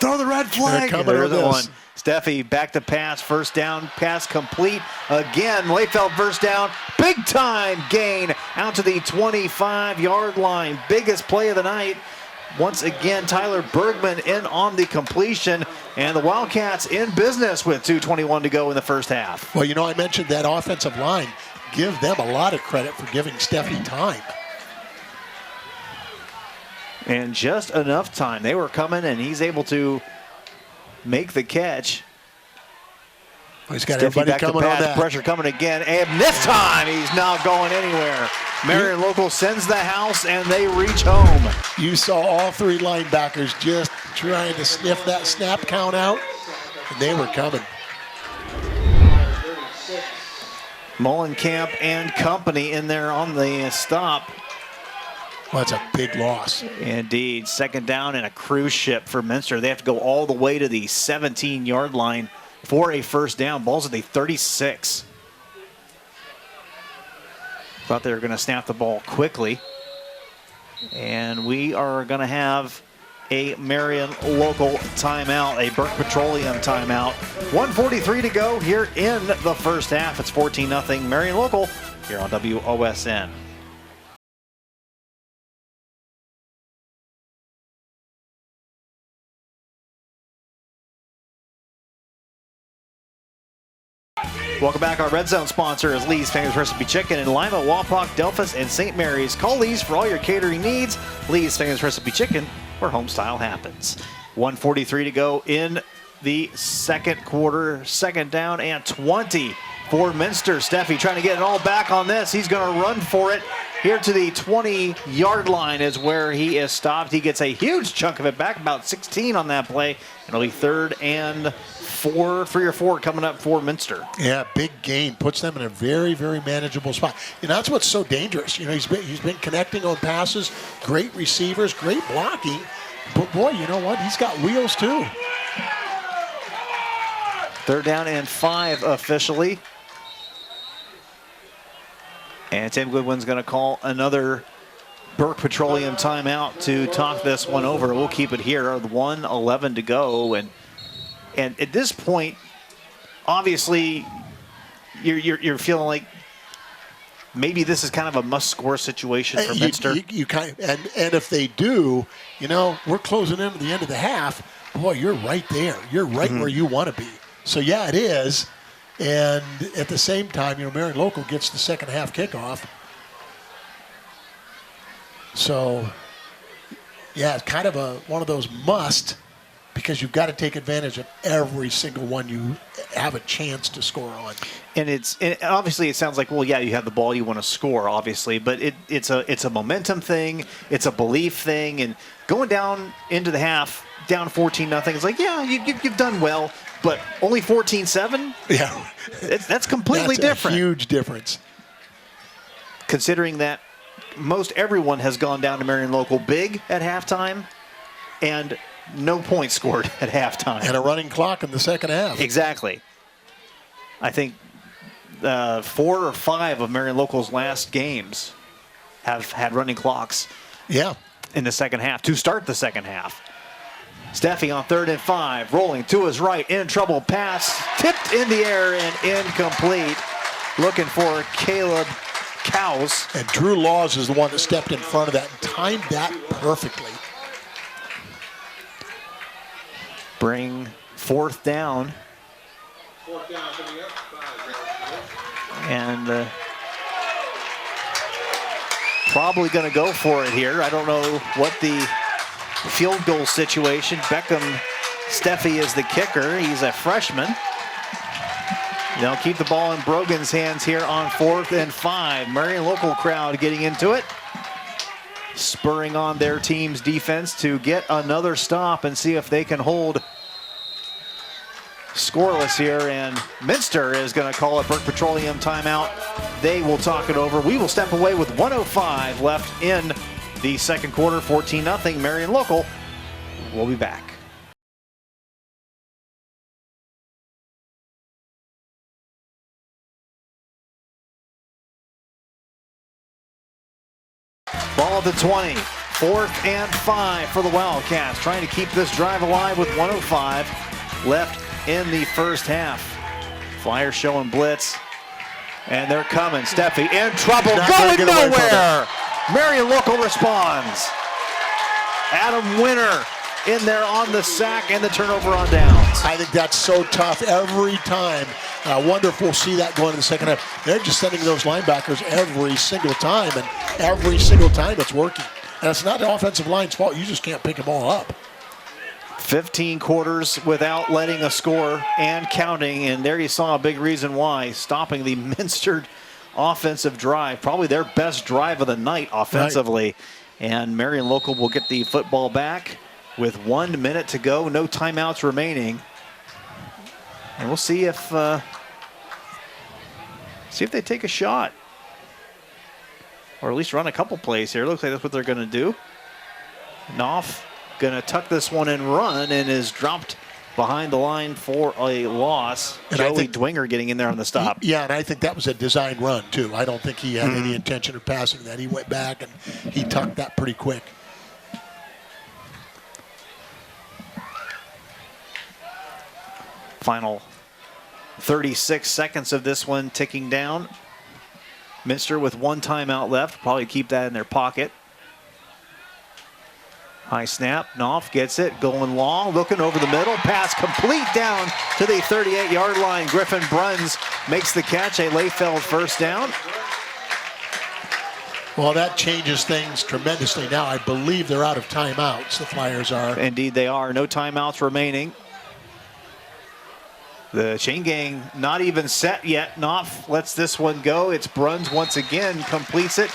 Throw the red flag. There's the one. Steffi back to pass. First down. Pass complete. Again, Layfeld first down. Big time gain out to the 25-yard line. Biggest play of the night. Once again, Tyler Bergman in on the completion. And the Wildcats in business with 2:21 to go in the first half. Well, I mentioned that offensive line. Give them a lot of credit for giving Steffi time. And just enough time. They were coming, and he's able to make the catch. Well, he's got everybody coming on that. Pressure coming again, and this time he's not going anywhere. Marion Local sends the house, and they reach home. You saw all three linebackers just trying to sniff that snap count out, and they were coming. Mullenkamp and company in there on the stop. Well, that's a big loss. Indeed. Second down and a cruise ship for Minster. They have to go all the way to the 17-yard line for a first down. Ball's at the 36. Thought they were going to snap the ball quickly. And we are going to have a Marion Local timeout, a Burke Petroleum timeout. 1:43 to go here in the first half. It's 14-0 Marion Local here on WOSN. Welcome back. Our Red Zone sponsor is Lee's Famous Recipe Chicken in Lima, Wapak, Delphus, and St. Mary's. Call Lee's for all your catering needs. Lee's Famous Recipe Chicken, where home style happens. 1:43 to go in the second quarter. Second down and 20 for Minster. Steffi trying to get it all back on this. He's going to run for it. Here to the 20-yard line is where he is stopped. He gets a huge chunk of it back, about 16 on that play. It'll be 3rd and 3 or 4 coming up for Minster. Yeah, big gain. Puts them in a very, very manageable spot. You know, that's what's so dangerous. You know, he's been connecting on passes, great receivers, great blocking. But boy, you know what? He's got wheels too. 3rd down and 5 officially. And Tim Goodwin's going to call another Burke Petroleum timeout to talk this one over. We'll keep it here. 1:11 to go. And at this point, obviously, you're feeling like maybe this is kind of a must-score situation for Minster. You kind of, and if they do, you know, we're closing in at the end of the half. Boy, you're right there. You're right where you want to be. So yeah, it is. And at the same time, you know, Marion Local gets the second half kickoff. So, yeah, it's kind of one of those must, because you've got to take advantage of every single one you have a chance to score on. And obviously it sounds like, well, yeah, you have the ball, you want to score, obviously, but it's a momentum thing, it's a belief thing, and going down into the half, down 14-0, it's like, yeah, you've done well. But only 14-7? Yeah. That's completely different. A huge difference. Considering that most everyone has gone down to Marion Local big at halftime and no points scored at halftime. And a running clock in the second half. Exactly. I think 4 or 5 of Marion Local's last games have had running clocks. Yeah. In the second half, to start the second half. Steffi on 3rd and 5, rolling to his right, in trouble, pass, tipped in the air and incomplete. Looking for Caleb Cows. And Drew Laws is the one that stepped in front of that and timed that perfectly. Bring 4th down. 4th down coming up. And probably going to go for it here. I don't know what the field goal situation. Steffi is the kicker. He's a freshman. They'll keep the ball in Brogan's hands here on 4th and 5. Marion Local crowd getting into it, spurring on their team's defense to get another stop and see if they can hold scoreless here. And Minster is going to call it Burke Petroleum timeout. They will talk it over. We will step away with 1:05 left in the second quarter. 14-0 Marion Local. We'll be back. Ball at the 20. 4th and 5 for the Wildcats. Trying to keep this drive alive with 1:05 left in the first half. Flyers showing blitz. And they're coming. Steffi in trouble. Going nowhere. Marion Local responds. Adam Winter in there on the sack and the turnover on downs. I think that's so tough every time. I wonder if we'll see that going in the second half. They're just sending those linebackers every single time, and every single time it's working. And it's not the offensive line's fault. You just can't pick them all up. 15 quarters without letting a score and counting, and there you saw a big reason why, stopping the Minster offensive drive, probably their best drive of the night offensively. Right. And Marion Local will get the football back with 1 minute to go, no timeouts remaining. And we'll see if they take a shot, or at least run a couple plays here. Looks like that's what they're going to do. Knopf going to tuck this one and run, and is dropped behind the line for a loss. And Joey Dwinger getting in there on the stop. Yeah, and I think that was a designed run, too. I don't think he had any intention of passing that. He went back, and he tucked that pretty quick. Final 36 seconds of this one ticking down. Minster with 1 timeout left. Probably keep that in their pocket. High snap. Knopf gets it. Going long. Looking over the middle. Pass complete down to the 38-yard line. Griffin Bruns makes the catch. A Layfeld first down. Well, that changes things tremendously now. I believe they're out of timeouts. The Flyers are. Indeed, they are. No timeouts remaining. The chain gang not even set yet. Knopf lets this one go. It's Bruns once again, completes it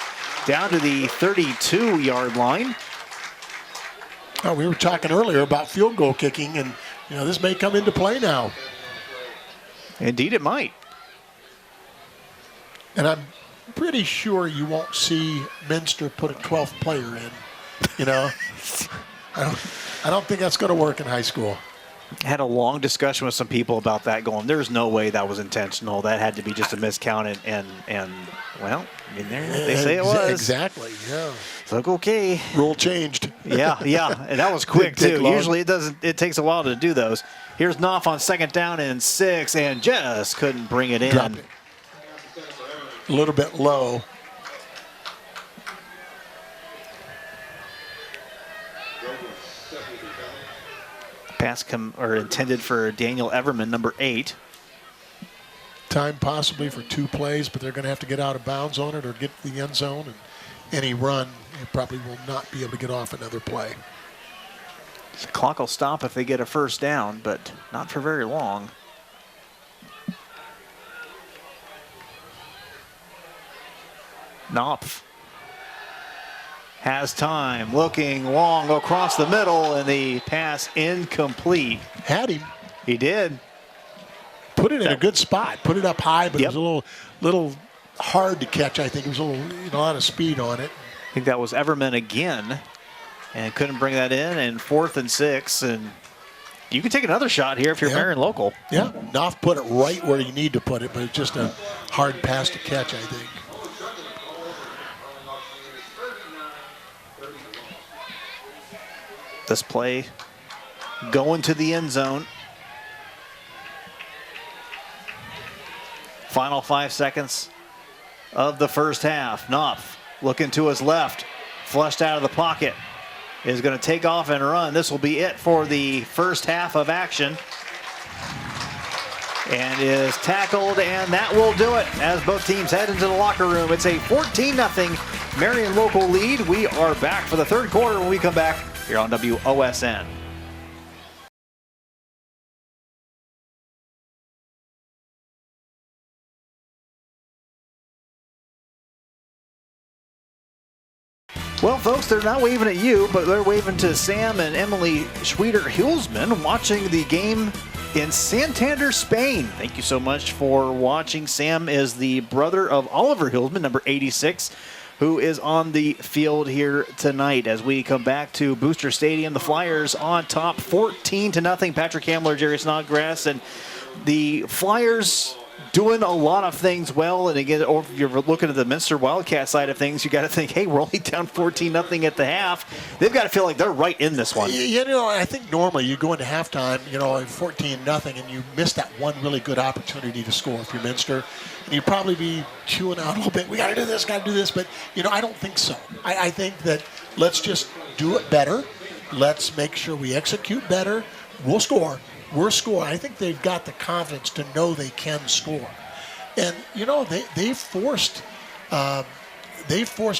down to the 32-yard line. Oh, we were talking earlier about field goal kicking, and this may come into play now. Indeed, it might. And I'm pretty sure you won't see Minster put a 12th player in. I don't think that's going to work in high school. Had a long discussion with some people about that, going, there's no way that was intentional. That had to be just a miscount, and well, I mean, they say it was. Exactly, yeah. It's like, okay. Rule changed. Yeah, and that was quick, too. Usually it takes a while to do those. Here's Knopf on 2nd down and 6, and just couldn't bring it in. Dropped it. A little bit low. Pass intended for Daniel Everman, number 8. Time possibly for 2 plays, but they're going to have to get out of bounds on it or get to the end zone. And any run, you probably will not be able to get off another play. The clock will stop if they get a first down, but not for very long. Knopf has time, looking long across the middle, and the pass incomplete. Had him. He did. Put it in a good spot. Put it up high, but it was a little hard to catch, I think. It was a lot of speed on it. I think that was Everman again, and couldn't bring that in. And 4th and 6, and you can take another shot here if you're Marion Local. Yeah, Knopf put it right where you need to put it, but it's just a hard pass to catch, I think. This play going to the end zone. Final 5 seconds of the first half. Knopf looking to his left, flushed out of the pocket, is going to take off and run. This will be it for the first half of action. And is tackled, and that will do it as both teams head into the locker room. It's a 14-0 Marion Local lead. We are back for the third quarter when we come back here on WOSN. Well, folks, they're not waving at you, but they're waving to Sam and Emily Schweder-Hulsman watching the game in Santander, Spain. Thank you so much for watching. Sam is the brother of Oliver Hulsman, number 86, who is on the field here tonight. As we come back to Booster Stadium, the Flyers on top 14-0. Patrick Hamler, Jerry Snodgrass, and the Flyers doing a lot of things well. And again, or if you're looking at the Minster Wildcat side of things, you got to think, hey, we're only down 14-0 at the half. They've got to feel like they're right in this one. I think normally you go into halftime, 14-0, and you miss that one really good opportunity to score if you're Minster. And you'd probably be chewing out a little bit. We got to do this, got to do this. But, I don't think so. I think that let's just do it better. Let's make sure we execute better. We'll score. We're scoring. I think they've got the confidence to know they can score. And, they forced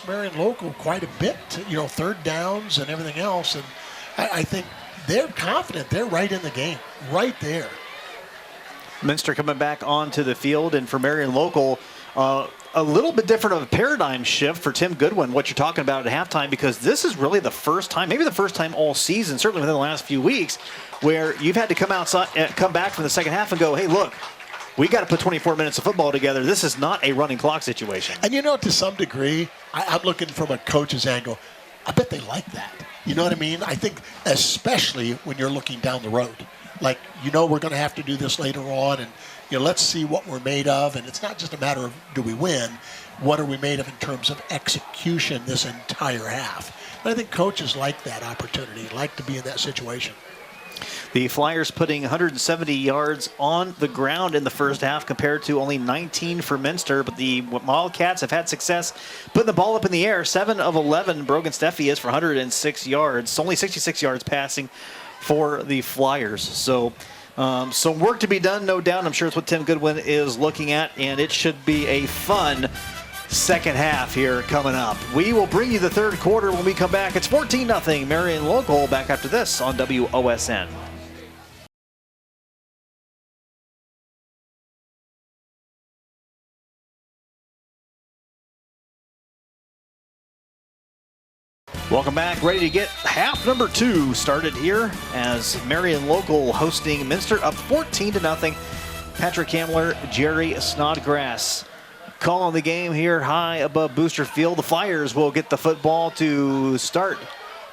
Marion Local quite a bit, third downs and everything else. And I think they're confident. They're right in the game, right there. Minster coming back onto the field, and for Marion Local, a little bit different of a paradigm shift for Tim Goodwin, what you're talking about at halftime, because this is really the first time, maybe the first time all season, certainly within the last few weeks, where you've had to come back from the second half and go, hey, look, we got to put 24 minutes of football together. This is not a running clock situation. And to some degree, I'm looking from a coach's angle. I bet they like that. You know what I mean? I think especially when you're looking down the road. Like, we're going to have to do this later on, and let's see what we're made of. And it's not just a matter of do we win, what are we made of in terms of execution this entire half. And I think coaches like that opportunity, like to be in that situation. The Flyers putting 170 yards on the ground in the first half compared to only 19 for Minster, but the Wildcats have had success putting the ball up in the air. 7 of 11, Brogan Steffi is for 106 yards. Only 66 yards passing for the Flyers. So some work to be done, no doubt. I'm sure it's what Tim Goodwin is looking at, and it should be a fun second half here coming up. We will bring you the third quarter when we come back. It's 14-0 Marion Local. Back after this on WOSN. Welcome back. Ready to get half number 2 started here as Marion Local hosting Minster, up 14-0. Patrick Hamler, Jerry Snodgrass calling the game here high above Booster Field. The Flyers will get the football to start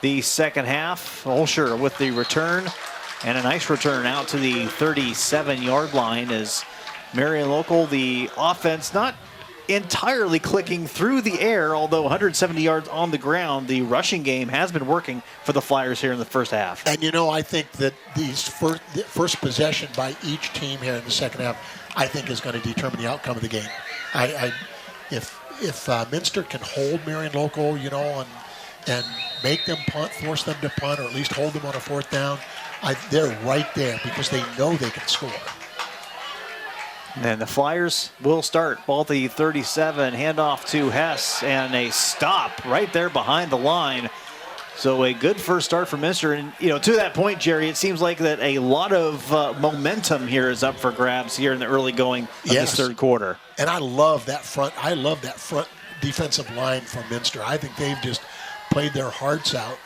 the second half. Olsher with the return, and a nice return out to the 37-yard line as Marion Local, the offense not entirely clicking through the air, although 170 yards on the ground. The rushing game has been working for the Flyers here in the first half. And I think that these first possession by each team here in the second half, I think is going to determine the outcome of the game. If Minster can hold Marion Local, and make them punt, force them to punt, or at least hold them on a fourth down, they're right there because they know they can score. And the Flyers will start. Ball the 37, handoff to Hess, and a stop right there behind the line. So a good first start for Minster. And, to that point, Jerry, it seems like that a lot of momentum here is up for grabs here in the early going of this third quarter. And I love that front defensive line from Minster. I think they've just played their hearts out.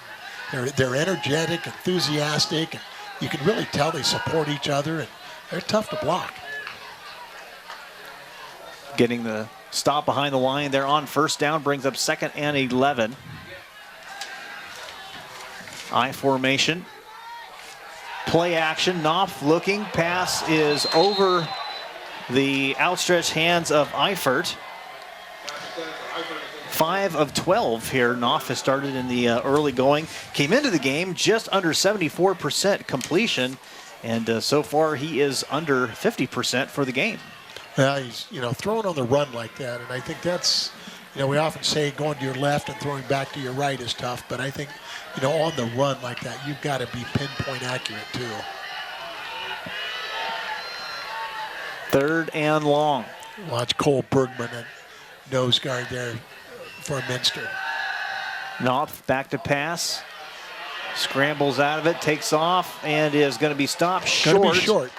They're energetic, enthusiastic, and you can really tell they support each other, and they're tough to block. Getting the stop behind the line there on first down brings up 2nd and 11. I formation. Play action. Knopf looking. Pass is over the outstretched hands of Eifert. 5 of 12 here. Knopf has started in the early going. Came into the game just under 74% completion. And so far he is under 50% for the game. Yeah, he's, throwing on the run like that. And I think that's, we often say going to your left and throwing back to your right is tough. But I think, on the run like that, you've got to be pinpoint accurate too. 3rd and long. Watch Cole Bergman and nose guard there for Minster. Knopf back to pass. Scrambles out of it, takes off, and is going to be stopped short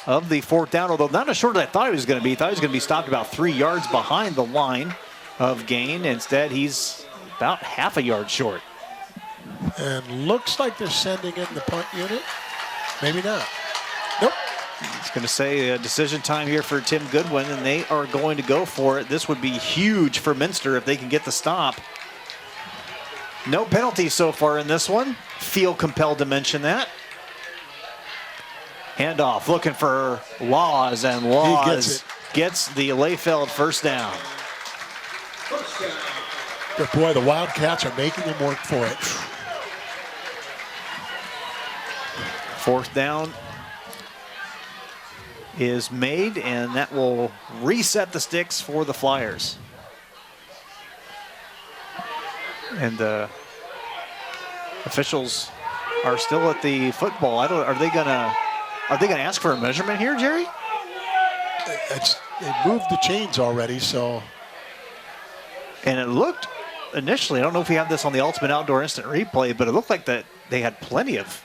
of the 4th down, although not as short as I thought he was going to be. I thought he was going to be stopped about 3 yards behind the line of gain. Instead, he's about half a yard short. And looks like they're sending in the punt unit. Maybe not. Nope. It's going to say decision time here for Tim Goodwin, and they are going to go for it. This would be huge for Minster if they can get the stop. No penalties so far in this one. Feel compelled to mention that. Handoff, looking for Laws, and Laws gets the Layfeld first down. But boy, the Wildcats are making them work for it. 4th down is made, and that will reset the sticks for the Flyers. And the officials are still at the football. Are they gonna ask for a measurement here, Jerry? They moved the chains already, so. And it looked initially, I don't know if we have this on the Ultimate Outdoor Instant Replay, but it looked like that they had plenty of.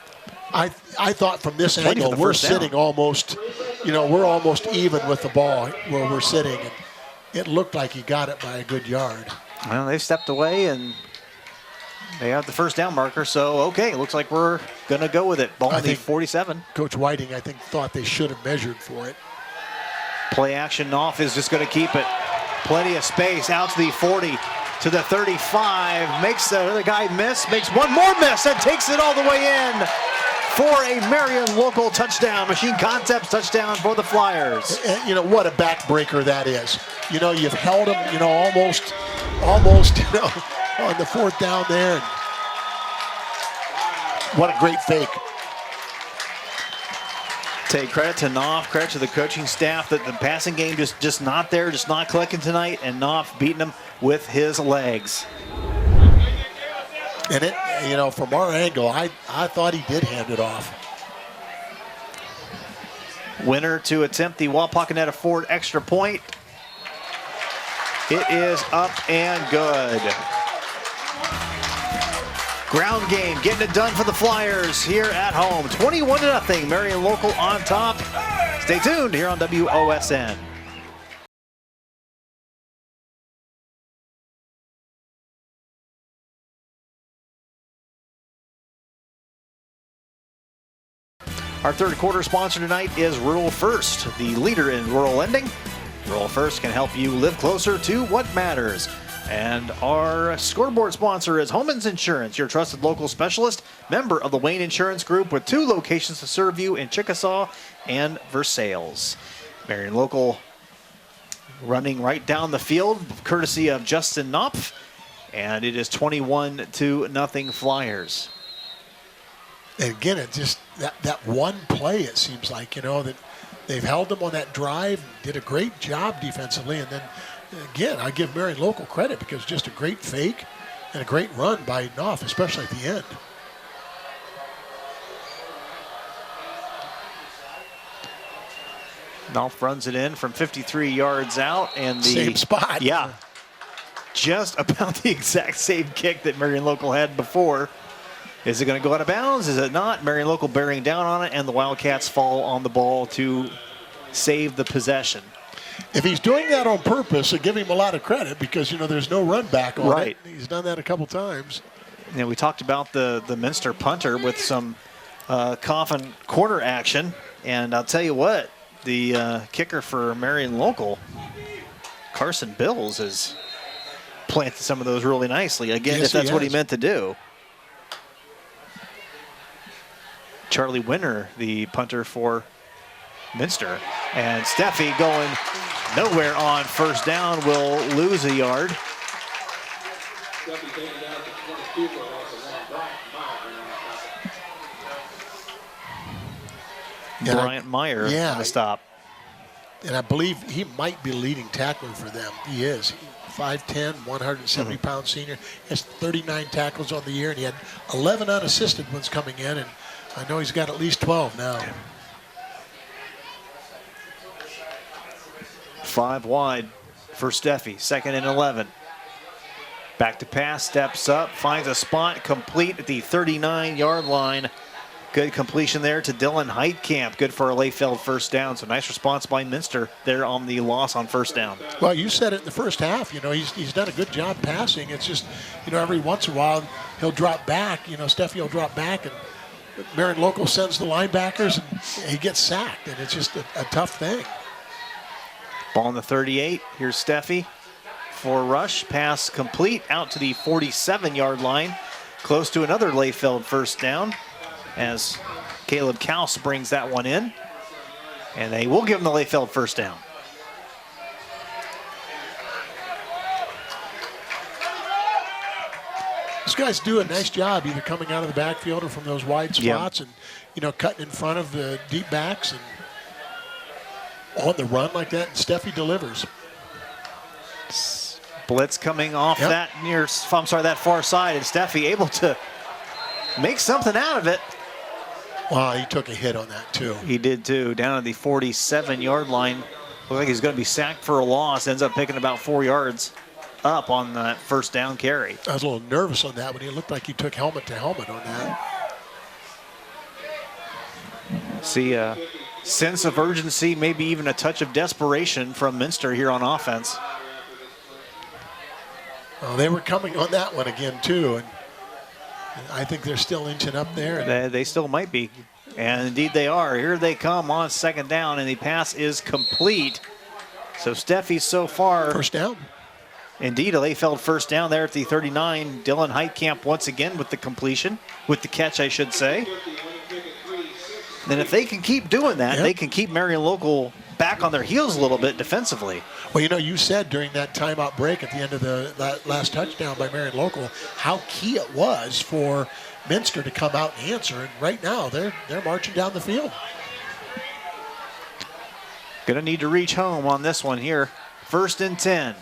I thought from this angle we're sitting almost, we're almost even with the ball where we're sitting. And it looked like he got it by a good yard. Well, they stepped away and they have the first down marker, so okay, looks like we're going to go with it. Ball on the 47. Coach Whiting, I think, thought they should have measured for it. Play action off is just going to keep it. Plenty of space out to the 40, to the 35. Makes the other guy miss, makes one more miss, and takes it all the way in for a Marion local touchdown. Machine Concepts touchdown for the Flyers. And, you know, what a backbreaker that is. You know, you've held him, you know, almost, you know, on the fourth down there. What a great fake. Take credit to Knopf, credit to the coaching staff that the passing game just not there, just not clicking tonight, and Knopf beating them with his legs. And it, you know, from our angle, I thought he did hand it off. Winner to attempt the Wapakoneta Ford extra point. It is up and good. Ground game, getting it done for the Flyers here at home. 21-0, Marion local on top. Stay tuned here on WOSN. Our third quarter sponsor tonight is Rural First, the leader in rural lending. Rural First can help you live closer to what matters. And our scoreboard sponsor is Homans Insurance, your trusted local specialist, member of the Wayne Insurance Group with 2 locations to serve you in Chickasaw and Versailles. Marion local running right down the field, courtesy of Justin Knopf. And it is 21-0 Flyers. And again, it just, that one play, it seems like, you know, that they've held them on that drive, did a great job defensively, and then again, I give Marion local credit because just a great fake and a great run by Knopf, especially at the end. Knopf runs it in from 53 yards out, and the same spot. Yeah, just about the exact same kick that Marion local had before. Is it going to go out of bounds? Is it not? Marion local bearing down on it, and the Wildcats fall on the ball to save the possession. If he's doing that on purpose, I give him a lot of credit because, you know, there's no run back on it. He's done that a couple times. You know, we talked about the Minster punter with some coffin corner action, and I'll tell you what, the kicker for Marion local, Carson Bills, has planted some of those really nicely. Again, yes, if that's what he meant to do. Charlie Winter, the punter for Minster. And Steffi going nowhere on first down, will lose a yard. Bryant Meyer on the stop. And I believe he might be the leading tackler for them. He is. 5'10", 170-pound senior. Has 39 tackles on the year, and he had 11 unassisted ones coming in, and I know he's got at least 12 now. 5 wide for Steffi, 2nd and 11. Back to pass, steps up, finds a spot, complete at the 39-yard line. Good completion there to Dylan Heitkamp. Good for a Layfeld first down. So nice response by Minster there on the loss on first down. Well, you said it in the first half. You know, he's done a good job passing. It's just, you know, every once in a while he'll drop back. You know, Steffi will drop back, and Marion local sends the linebackers, and he gets sacked. And it's just a tough thing. Ball on the 38. Here's Steffi for a rush. Pass complete out to the 47-yard line. Close to another Layfeld first down, as Caleb Kaus brings that one in. And they will give him the Layfeld first down. These guys do a nice job either coming out of the backfield or from those wide spots and, you know, cutting in front of the deep backs and on the run like that. And Steffi delivers. Blitz coming off that far side, and Steffi able to make something out of it. Wow, he took a hit on that too. He did too, down at the 47-yard line. Looks like he's going to be sacked for a loss. Ends up picking about 4 yards up on that first down carry. I was a little nervous on that when he looked like he took helmet to helmet on that. See a sense of urgency, maybe even a touch of desperation from Minster here on offense. Well, they were coming on that one again, too. And I think they're still inching up there. They still might be. And indeed they are. Here they come on second down, and the pass is complete. So Steffi so far. First down. Indeed, a Leyfeld first down there at the 39. Dylan Heitkamp once again with the completion, with the catch, I should say. And if they can keep doing that, they can keep Marion Local back on their heels a little bit defensively. Well, you said during that timeout break at the end of the last touchdown by Marion Local how key it was for Minster to come out and answer. And right now, they're marching down the field. Going to need to reach home on this one here. 1st and 10.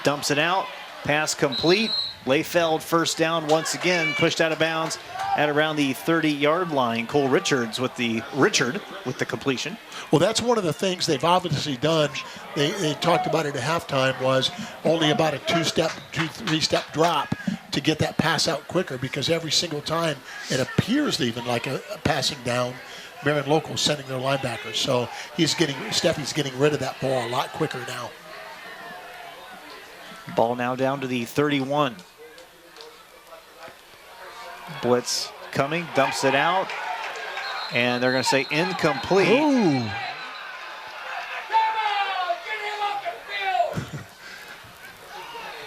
Dumps it out. Pass complete. Leyfeld first down once again. Pushed out of bounds at around the 30-yard line. Cole Richard with the completion. Well, that's one of the things they've obviously done. They talked about it at halftime was only about a 3-step drop to get that pass out quicker, because every single time it appears even like a passing down, Marion Local sending their linebackers. So Steffi's getting rid of that ball a lot quicker now. Ball now down to the 31. Blitz coming, dumps it out, and they're going to say incomplete. Ooh.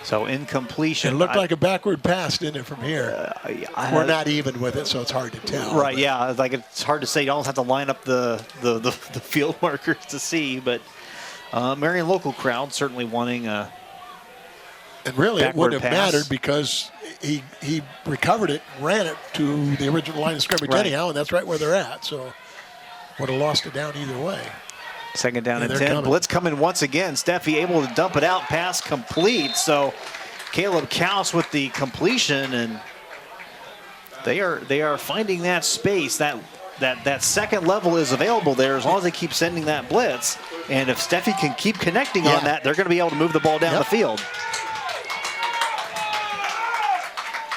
So incompletion. It looked like a backward pass, didn't it, from here? We're not even with it, so it's hard to tell. Right, yeah. Like it's hard to say. You almost have to line up the field markers to see, but Marion Local crowd certainly wanting a and really, it wouldn't have pass. mattered because he recovered it, ran it to the original line of scrimmage anyhow, and that's right where they're at. So would have lost it down either way. Second down and 10. Blitz coming once again. Steffi able to dump it out. Pass complete. So Caleb Kaus with the completion, and they are finding that space. That second level is available there as long as they keep sending that blitz. And if Steffi can keep connecting on that, they're going to be able to move the ball down the field.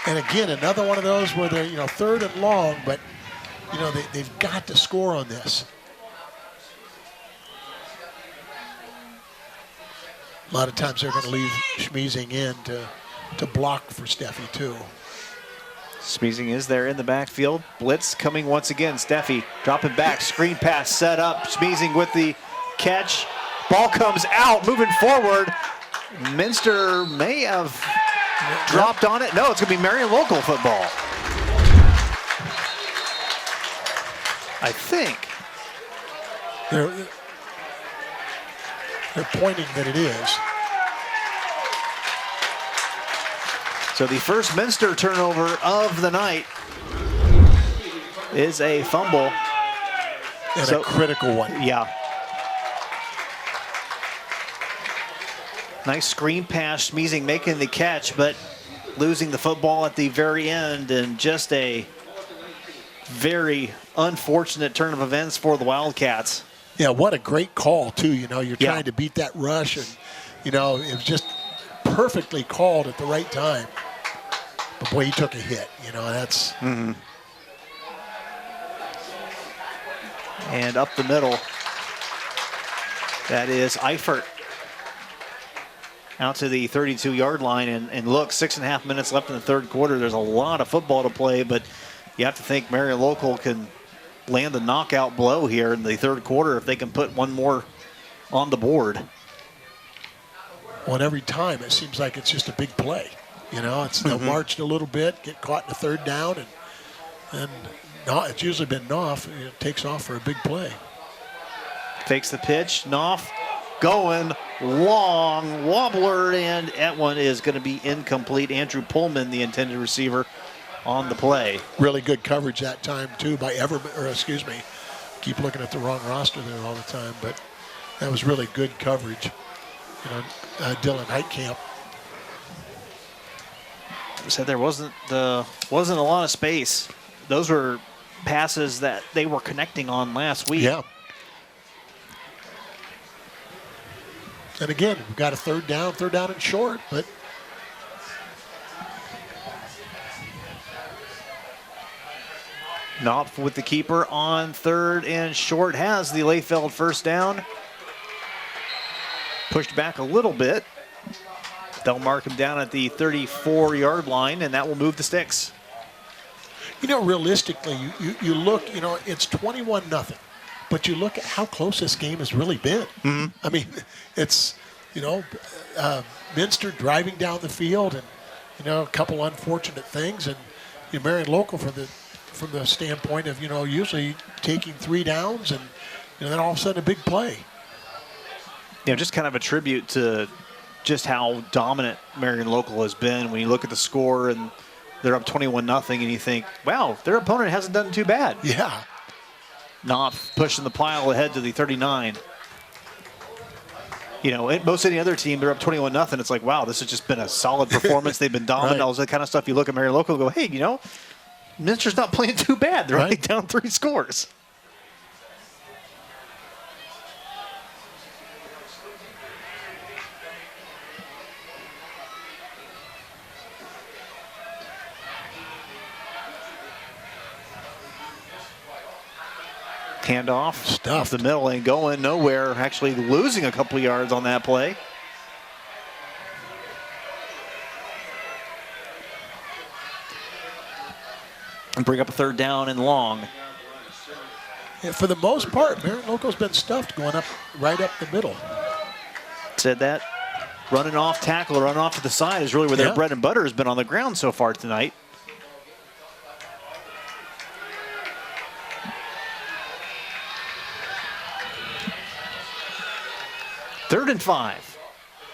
And again, another one of those where they're 3rd and long, but they've got to score on this. A lot of times they're going to leave Schmeezing in to block for Steffi too. Schmeezing is there in the backfield. Blitz coming once again. Steffi dropping back, screen pass set up. Schmeezing with the catch. Ball comes out, moving forward. Minster may have dropped on it. No, it's going to be Marion Local football. I think. They're pointing that it is. So the first Minster turnover of the night is a fumble. And a critical one. Yeah. Nice screen pass, Schmeezing making the catch, but losing the football at the very end, and just a very unfortunate turn of events for the Wildcats. Yeah, what a great call, too. You're trying to beat that rush, and, it was just perfectly called at the right time. But, boy, he took a hit. That's... Mm-hmm. And up the middle, that is Eifert. Out to the 32-yard line, and look, 6.5 minutes left in the third quarter. There's a lot of football to play, but you have to think Marion Local can land the knockout blow here in the third quarter if they can put one more on the board. Well, and every time it seems like it's just a big play. They'll march a little bit, get caught in the third down, and it's usually been Knopf. It takes off for a big play. Takes the pitch, Knopf going long, wobbler, and that one is going to be incomplete. Andrew Pullman, the intended receiver, on the play. Really good coverage that time, too, by keep looking at the wrong roster there all the time, but that was really good coverage. Dylan Heitkamp. Said there wasn't a lot of space. Those were passes that they were connecting on last week. Yeah. And again, we've got a third down and short, but Knopf with the keeper on 3rd and short, has the Leyfeld first down. Pushed back a little bit. They'll mark him down at the 34-yard line, and that will move the sticks. You know, realistically, you look, it's 21-0, but you look at how close this game has really been. Mm-hmm. I mean, it's, Minster driving down the field and, a couple unfortunate things, and Marion local from the standpoint of, usually taking 3 downs and, then all of a sudden a big play. Just kind of a tribute to just how dominant Marion local has been when you look at the score and they're up 21-0 and you think, wow, their opponent hasn't done too bad. Yeah. Knopf pushing the pile ahead to the 39. Most any other team, they're up 21-0. It's like, wow, this has just been a solid performance. They've been dominant. Right. All that kind of stuff. You look at Marion local and go, hey, Minster's not playing too bad. They're only down 3 scores. Handoff, stuff the middle ain't going nowhere. Actually losing a couple of yards on that play. And bring up a 3rd down and long. Yeah, for the most part, Marion local's been stuffed going up right up the middle. Said that. Running off tackle, running off to the side is really where their bread and butter has been on the ground so far tonight. Third and 5.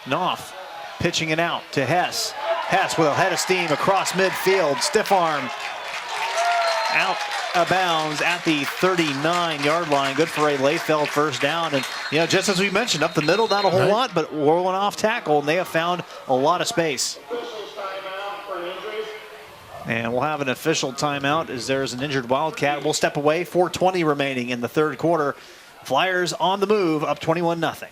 Knopf pitching it out to Hess. Hess with a head of steam across midfield. Stiff arm. Out of bounds at the 39-yard line. Good for a Layfeld first down. And, just as we mentioned, up the middle, not a whole lot, but rolling off tackle, and they have found a lot of space. And we'll have an official timeout as there's an injured Wildcat. We'll step away. 4:20 remaining in the 3rd quarter. Flyers on the move, up 21-0.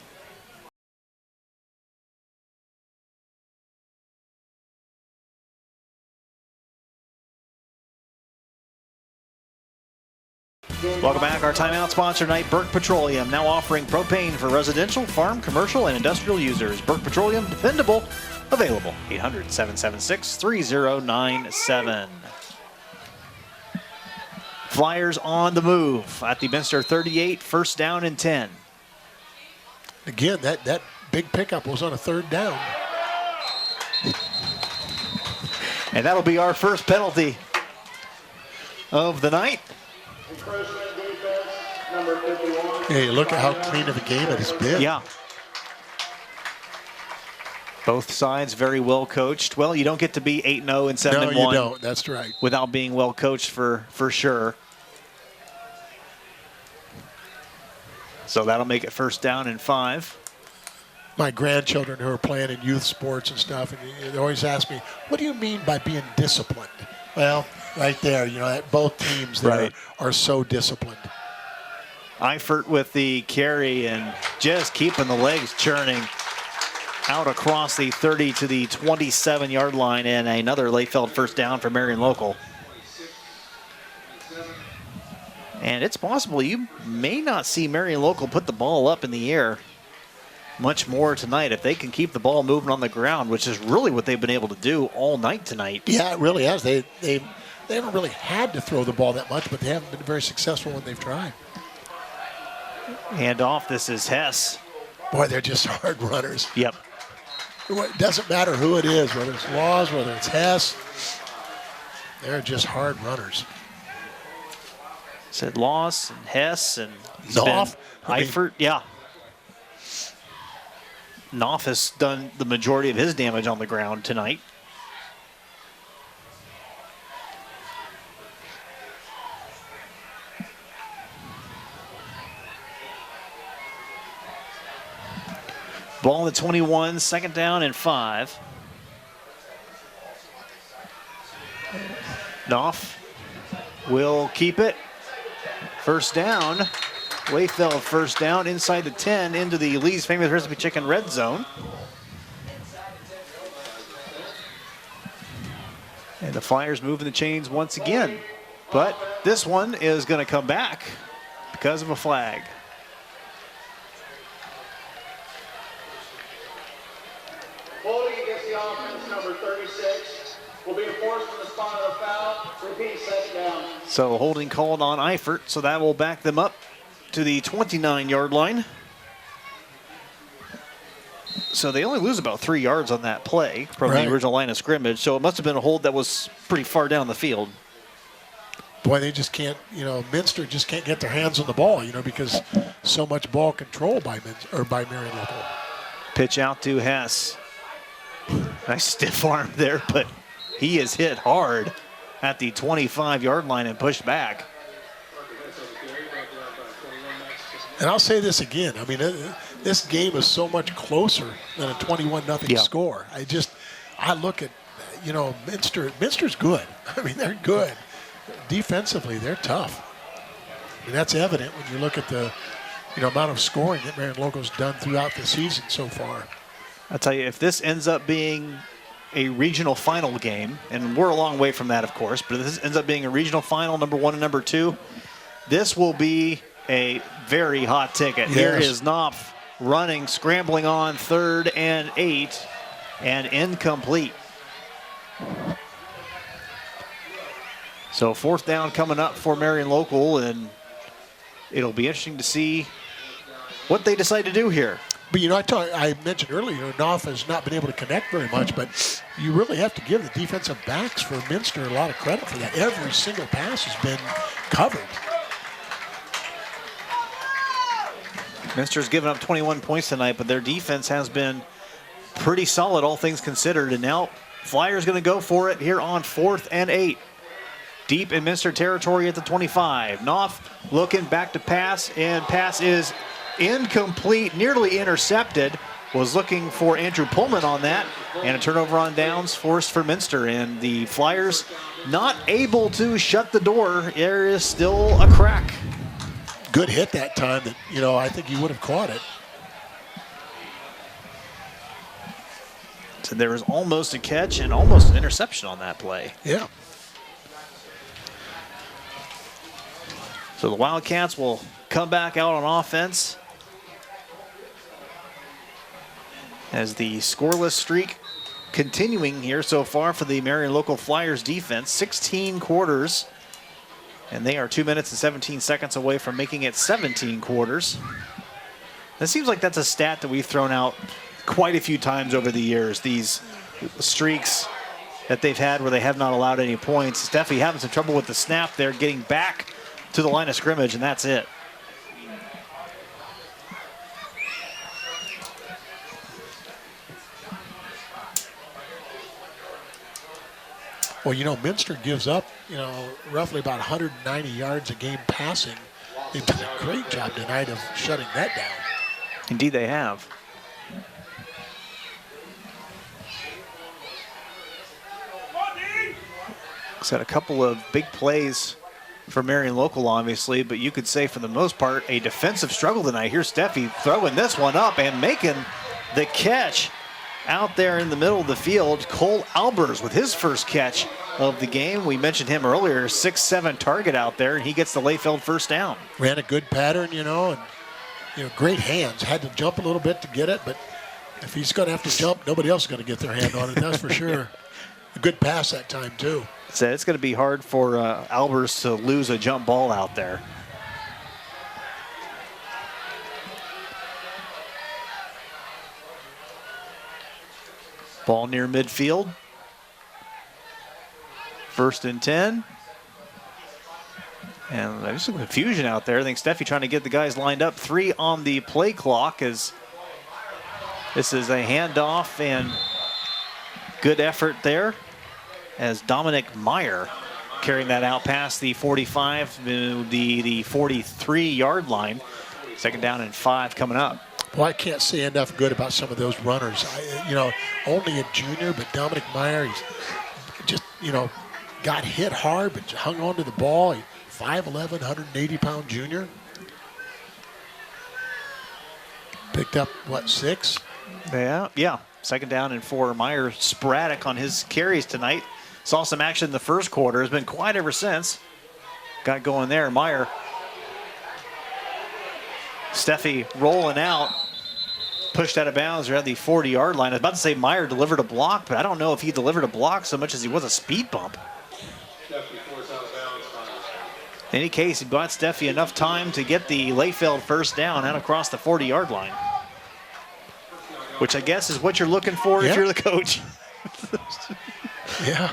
Welcome back. Our timeout sponsor tonight, Burke Petroleum, now offering propane for residential, farm, commercial, and industrial users. Burke Petroleum, dependable, available. 800-776-3097. Flyers on the move at the Minster 38, 1st down and 10. Again, that big pickup was on a 3rd down. And that'll be our first penalty of the night. Hey, look at how clean of a game it has been. Yeah. Both sides very well coached. Well, you don't get to be 8-0 and 7-1. No, you don't. That's right. Without being well coached for sure. So that'll make it 1st down and 5. My grandchildren who are playing in youth sports and stuff, and they always ask me, what do you mean by being disciplined? Well, right there, both teams there are so disciplined. Eifert with the carry and just keeping the legs churning out across the 30 to the 27-yard line, and another Layfeld first down for Marion local. And it's possible you may not see Marion local put the ball up in the air much more tonight if they can keep the ball moving on the ground, which is really what they've been able to do all night tonight. Yeah, it really has. They haven't really had to throw the ball that much, but they haven't been very successful when they've tried. Hand off. This is Hess. Boy, they're just hard runners. Yep. It doesn't matter who it is, whether it's Laws, whether it's Hess. They're just hard runners. Said Laws and Hess and Knopf. Eifert. Yeah. Knopf has done the majority of his damage on the ground tonight. Ball at 21, 2nd down and 5. Knopf will keep it. 1st down. Layfeld 1st down inside the 10 into the Lee's Famous Recipe Chicken red zone. And the Flyers moving the chains once again. But this one is going to come back because of a flag. Holding against the will be enforced from the spot of the foul. Repeat, second down. So holding called on Eifert, so that will back them up to the 29-yard line. So they only lose about 3 yards on that play from the original line of scrimmage, so it must have been a hold that was pretty far down the field. Boy, they just can't, Minster just can't get their hands on the ball, because so much ball control by Marion Local. Pitch out to Hess. Nice stiff arm there, but he is hit hard at the 25-yard line and pushed back. And I'll say this again. I mean, this game is so much closer than a 21-0 score. I look at, Minster's good. I mean, they're good. Defensively, they're tough. I mean, that's evident when you look at the, amount of scoring that Marion Local's done throughout the season so far. I'll tell you, if this ends up being a regional final game, and we're a long way from that, of course, but if this ends up being a regional final, number 1 and number 2, this will be a very hot ticket. Yes. Here is Knopf running, scrambling on 3rd and 8, and incomplete. So 4th down coming up for Marion Local, and it'll be interesting to see what they decide to do here. But, I mentioned earlier, Knopf has not been able to connect very much, but you really have to give the defensive backs for Minster a lot of credit for that. Every single pass has been covered. Minster's given up 21 points tonight, but their defense has been pretty solid, all things considered. And now Flyers going to go for it here on 4th and 8. Deep in Minster territory at the 25. Knopf looking back to pass, and pass is incomplete, nearly intercepted. Was looking for Andrew Pullman on that, and a turnover on downs forced for Minster. And the Flyers not able to shut the door. There is still a crack. Good hit that time that, I think he would have caught it. So there was almost a catch and almost an interception on that play. Yeah. So the Wildcats will come back out on offense as the scoreless streak continuing here so far for the Marion Local Flyers defense. 16 quarters, and they are 2 minutes and 17 seconds away from making it 17 quarters. It seems like that's a stat that we've thrown out quite a few times over the years, these streaks that they've had where they have not allowed any points. Steffi having some trouble with the snap there, getting back to the line of scrimmage, and that's it. Well, Minster gives up, roughly about 190 yards a game passing. They've done a great job tonight of shutting that down. Indeed they have. Had a couple of big plays for Marion Local, obviously, but you could say for the most part a defensive struggle tonight. Here's Steffi throwing this one up and making the catch out there in the middle of the field. Cole Albers with his first catch of the game. We mentioned him earlier, 6'7" target out there, and he gets the Layfield first down. Ran a good pattern, and great hands. Had to jump a little bit to get it, but if he's going to have to jump, nobody else is going to get their hand on it, that's for sure. A good pass that time, too. So it's going to be hard for Albers to lose a jump ball out there. Ball near midfield. 1st and 10. And there's some confusion out there. I think Steffi trying to get the guys lined up. 3 on the play clock as this is a handoff, and good effort there as Dominic Meyer carrying that out past the 45 to the 43-yard line. 2nd down and 5 coming up. Well, I can't say enough good about some of those runners. Only a junior, but Dominic Meyer, he's just, got hit hard, but hung on to the ball. 5'11", 180-pound junior. Picked up, 6? Yeah. 2nd down and 4. Meyer sporadic on his carries tonight. Saw some action in the first quarter. Has been quiet ever since. Got going there. Meyer. Steffi rolling out. pushed out of bounds around the 40-yard line. I was about to say Meyer delivered a block, but I don't know if he delivered a block so much as he was a speed bump. In any case, he bought Steffi enough time to get the Layfield first down out across the 40-yard line, which I guess is what you're looking for if you're the coach. Yeah.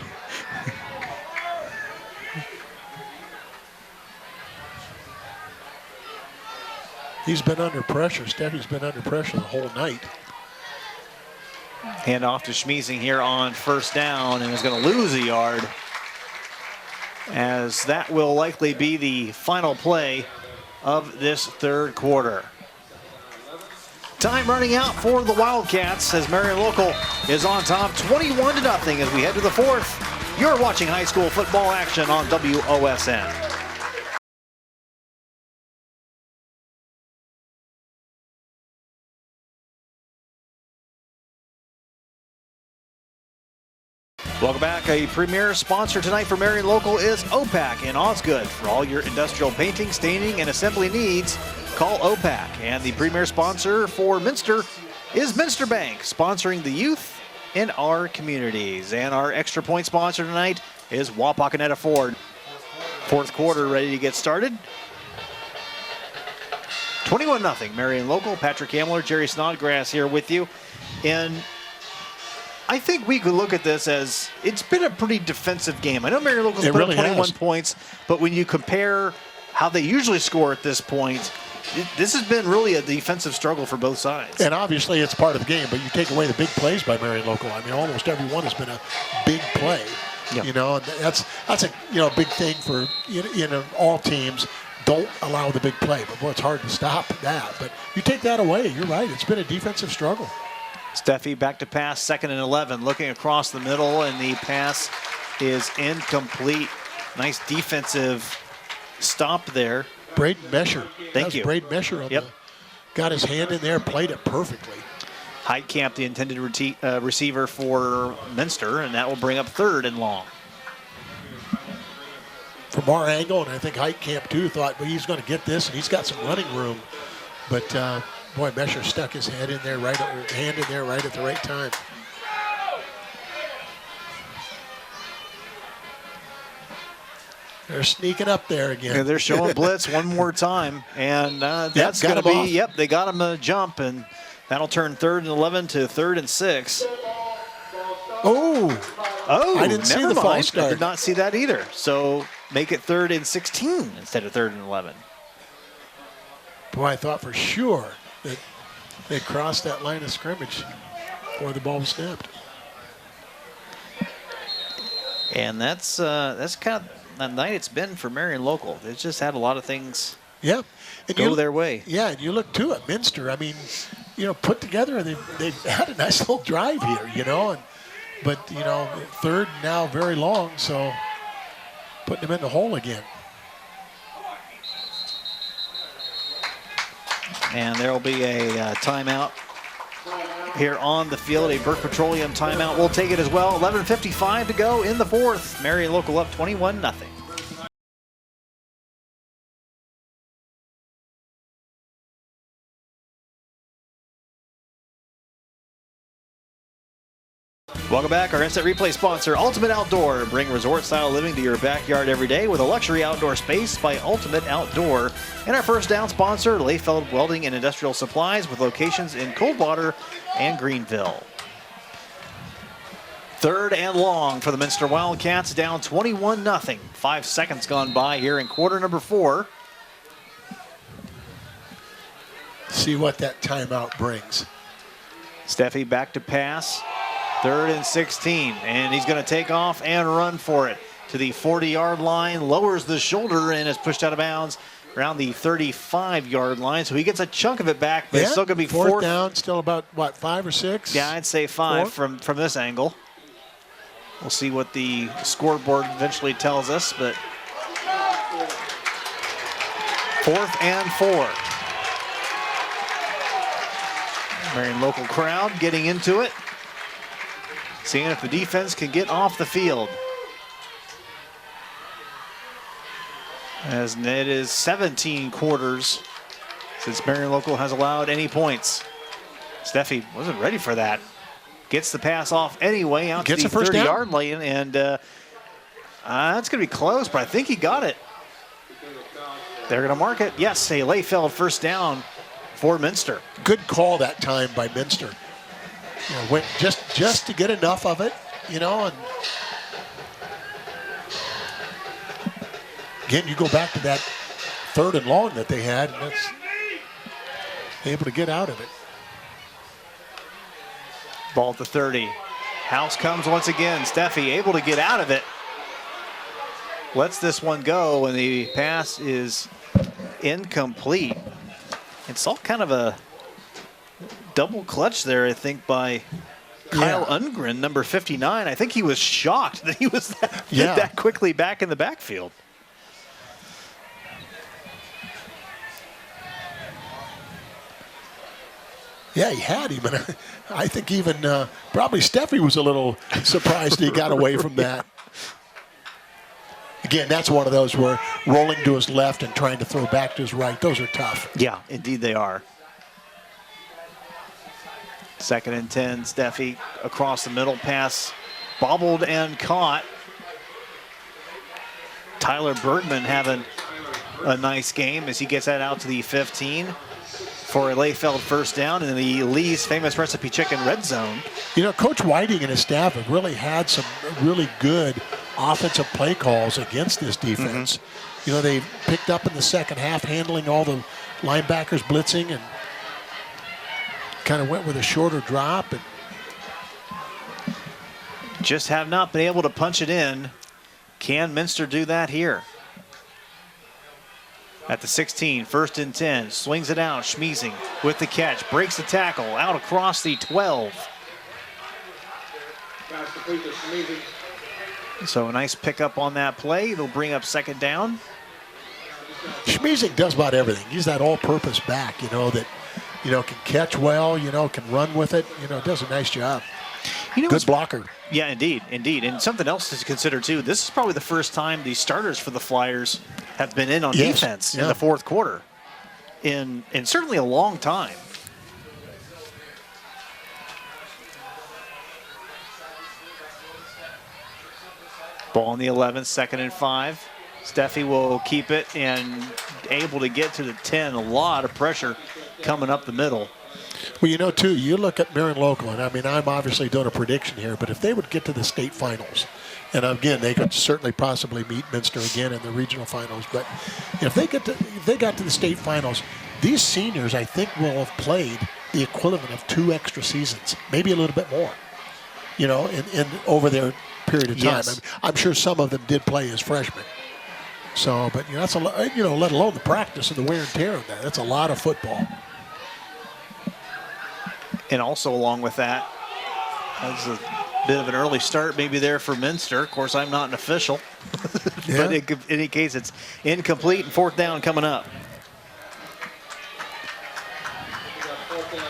He's been under pressure. Steffi's been under pressure the whole night. Hand off to Schmiesing here on first down, and is going to lose a yard, as that will likely be the final play of this third quarter. Time running out for the Wildcats as Marion Local is on top 21-0 as we head to the fourth. You're watching high school football action on WOSN. Welcome back. A premier sponsor tonight for Marion Local is OPAC in Osgood. For all your industrial painting, staining, and assembly needs, call OPAC. And the premier sponsor for Minster is Minster Bank, sponsoring the youth in our communities. And our extra point sponsor tonight is Wapakoneta Ford. Fourth quarter ready to get started. 21-0 Marion Local. Patrick Hamler, Jerry Snodgrass here with you. And I think we could look at this as it's been a pretty defensive game. I know Marion Local's put up 21 points, but when you compare how they usually score at this point, this has been really a defensive struggle for both sides. And obviously it's part of the game, but you take away the big plays by Marion Local. I mean, almost every one has been a big play. Yep. You know, and that's a big thing for all teams. Don't allow the big play, but boy, it's hard to stop that. But you take that away, you're right. It's been a defensive struggle. Steffi back to pass, 2nd and 11, looking across the middle, and the pass is incomplete. Nice defensive stop there. Braden Mesher. Thank you. Braden Mesher got his hand in there, played it perfectly. Heitkamp, the intended receiver for Minster, and that will bring up 3rd and long. From our angle, and I think Heitkamp too thought, well, he's going to get this, and he's got some running room. But boy, Mesher stuck his hand in there right at the right time. They're sneaking up there again. Yeah, they're showing blitz one more time, and that's going to be, they got him a jump, and that'll turn 3rd and 11 to 3rd and 6. Oh, I didn't see the false start. I did not see that either. So make it 3rd and 16 instead of 3rd and 11. Boy, I thought for sure that they crossed that line of scrimmage before the ball was snapped. And that's kind of the night it's been for Marion Local. They've just had a lot of things go their way. Yeah, and you look to it, Minster. I mean, put together, they've had a nice little drive here, but 3rd now very long, so putting them in the hole again. And there will be a timeout here on the field, a Burke Petroleum timeout. We'll take it as well. 11:55 to go in the fourth. Marion Local up 21-0. Welcome back. Our instant replay sponsor, Ultimate Outdoor. Bring resort-style living to your backyard every day with a luxury outdoor space by Ultimate Outdoor. And our first down sponsor, Layfeld Welding and Industrial Supplies, with locations in Coldwater and Greenville. 3rd and long for the Minster Wildcats, down 21-0. 5 seconds gone by here in quarter number 4. See what that timeout brings. Steffi back to pass. 3rd and 16, and he's going to take off and run for it to the 40-yard line, lowers the shoulder, and is pushed out of bounds around the 35-yard line. So he gets a chunk of it back, but it's still going to be fourth down, still about, 5 or 6? Yeah, I'd say 5 from this angle. We'll see what the scoreboard eventually tells us, but 4th and 4. Marion Local crowd getting into it, seeing if the defense can get off the field. As it is 17 quarters since Marion Local has allowed any points. Steffi wasn't ready for that. Gets the pass off anyway out Gets to a the first 30-yard lane, and that's going to be close, but I think he got it. They're going to mark it. Yes, a Layfeld first down for Minster. Good call that time by Minster. Went just to get enough of it, and again, you go back to that 3rd and long that they had, and that's able to get out of it. Ball at the 30. House comes once again. Steffi able to get out of it. Lets this one go, and the pass is incomplete. It's all kind of a double clutch there, I think, by Kyle Ungren, number 59. I think he was shocked that he was that quickly back in the backfield. Yeah, he had him. And I think even probably Steffi was a little surprised he got away from that. Again, that's one of those where rolling to his left and trying to throw back to his right, those are tough. Yeah, indeed they are. 2nd and 10, Steffi across the middle, pass bobbled and caught. Tyler Bergman having a nice game as he gets that out to the 15 for a Layfeld first down in the Lee's Famous Recipe Chicken red zone. Coach Whiting and his staff have really had some really good offensive play calls against this defense. They picked up in the second half, handling all the linebackers blitzing, and kind of went with a shorter drop. And just have not been able to punch it in. Can Minster do that here? At the 16, 1st and 10, swings it out. Schmeezing with the catch, breaks the tackle, out across the 12. Pass complete to Schmeezing. So a nice pickup on that play. It'll bring up 2nd down. Schmeezing does about everything. He's that all-purpose back, that can catch well, can run with it, does a nice job. Good blocker. Yeah, indeed. And something else to consider, too. This is probably the first time the starters for the Flyers have been in on defense in the 4th quarter in certainly a long time. Ball on the 11th, 2nd and 5. Steffi will keep it and able to get to the 10. A lot of pressure coming up the middle. Well, too, you look at Marion Local, and I'm obviously doing a prediction here, but if they would get to the state finals, and again, they could certainly possibly meet Minster again in the regional finals, but if they got to the state finals, these seniors, I think, will have played the equivalent of 2 extra seasons, maybe a little bit more, in over their period of time. Yes. I'm sure some of them did play as freshmen. So, but that's a lot, let alone the practice and the wear and tear of that. That's a lot of football. And also along with that, that's a bit of an early start maybe there for Minster. Of course, I'm not an official. But in any case, it's incomplete and 4th down coming up.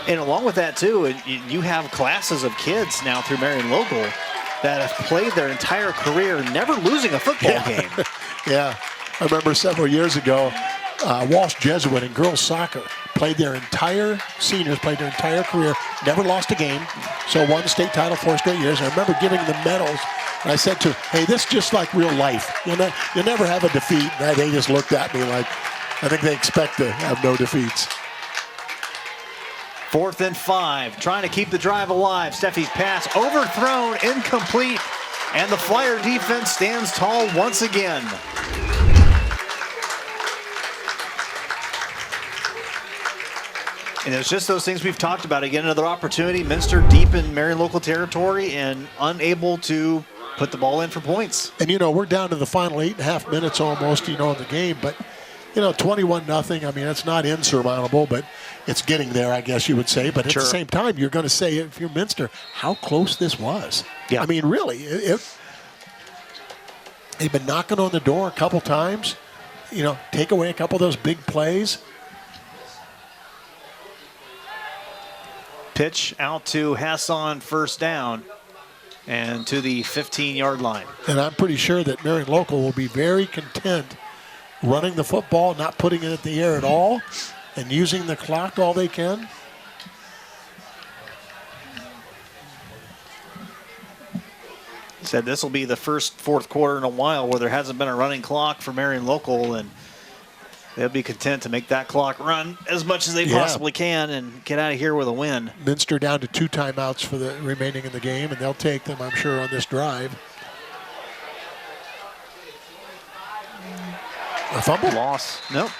And along with that, too, you have classes of kids now through Marion Local that have played their entire career never losing a football game. Yeah. I remember several years ago, Walsh Jesuit in girls soccer seniors played their entire career, never lost a game, so won the state title 4 straight years. I remember giving them medals, and I said to them, hey, this is just like real life. You'll never have a defeat. And they just looked at me like, I think they expect to have no defeats. 4th and 5, trying to keep the drive alive. Steffi's pass overthrown, incomplete, and the Flyer defense stands tall once again. And it's just those things we've talked about. Again, another opportunity. Minster deep in Marion Local territory and unable to put the ball in for points. And, we're down to the final 8.5 minutes almost, in the game. But, 21-0, I mean, it's not insurmountable, but it's getting there, I guess you would say. But at the same time, you're going to say, if you're Minster, how close this was. Yeah. I mean, really, they've been knocking on the door a couple times, take away a couple of those big plays. Pitch out to Hassan, first down, and to the 15-yard line. And I'm pretty sure that Marion Local will be very content running the football, not putting it in the air at all, and using the clock all they can. Said this will be the first fourth quarter in a while where there hasn't been a running clock for Marion Local, and they'll be content to make that clock run as much as they possibly can and get out of here with a win. Minster down to 2 timeouts for the remaining in the game, and they'll take them, I'm sure, on this drive. A fumble? Loss. Nope.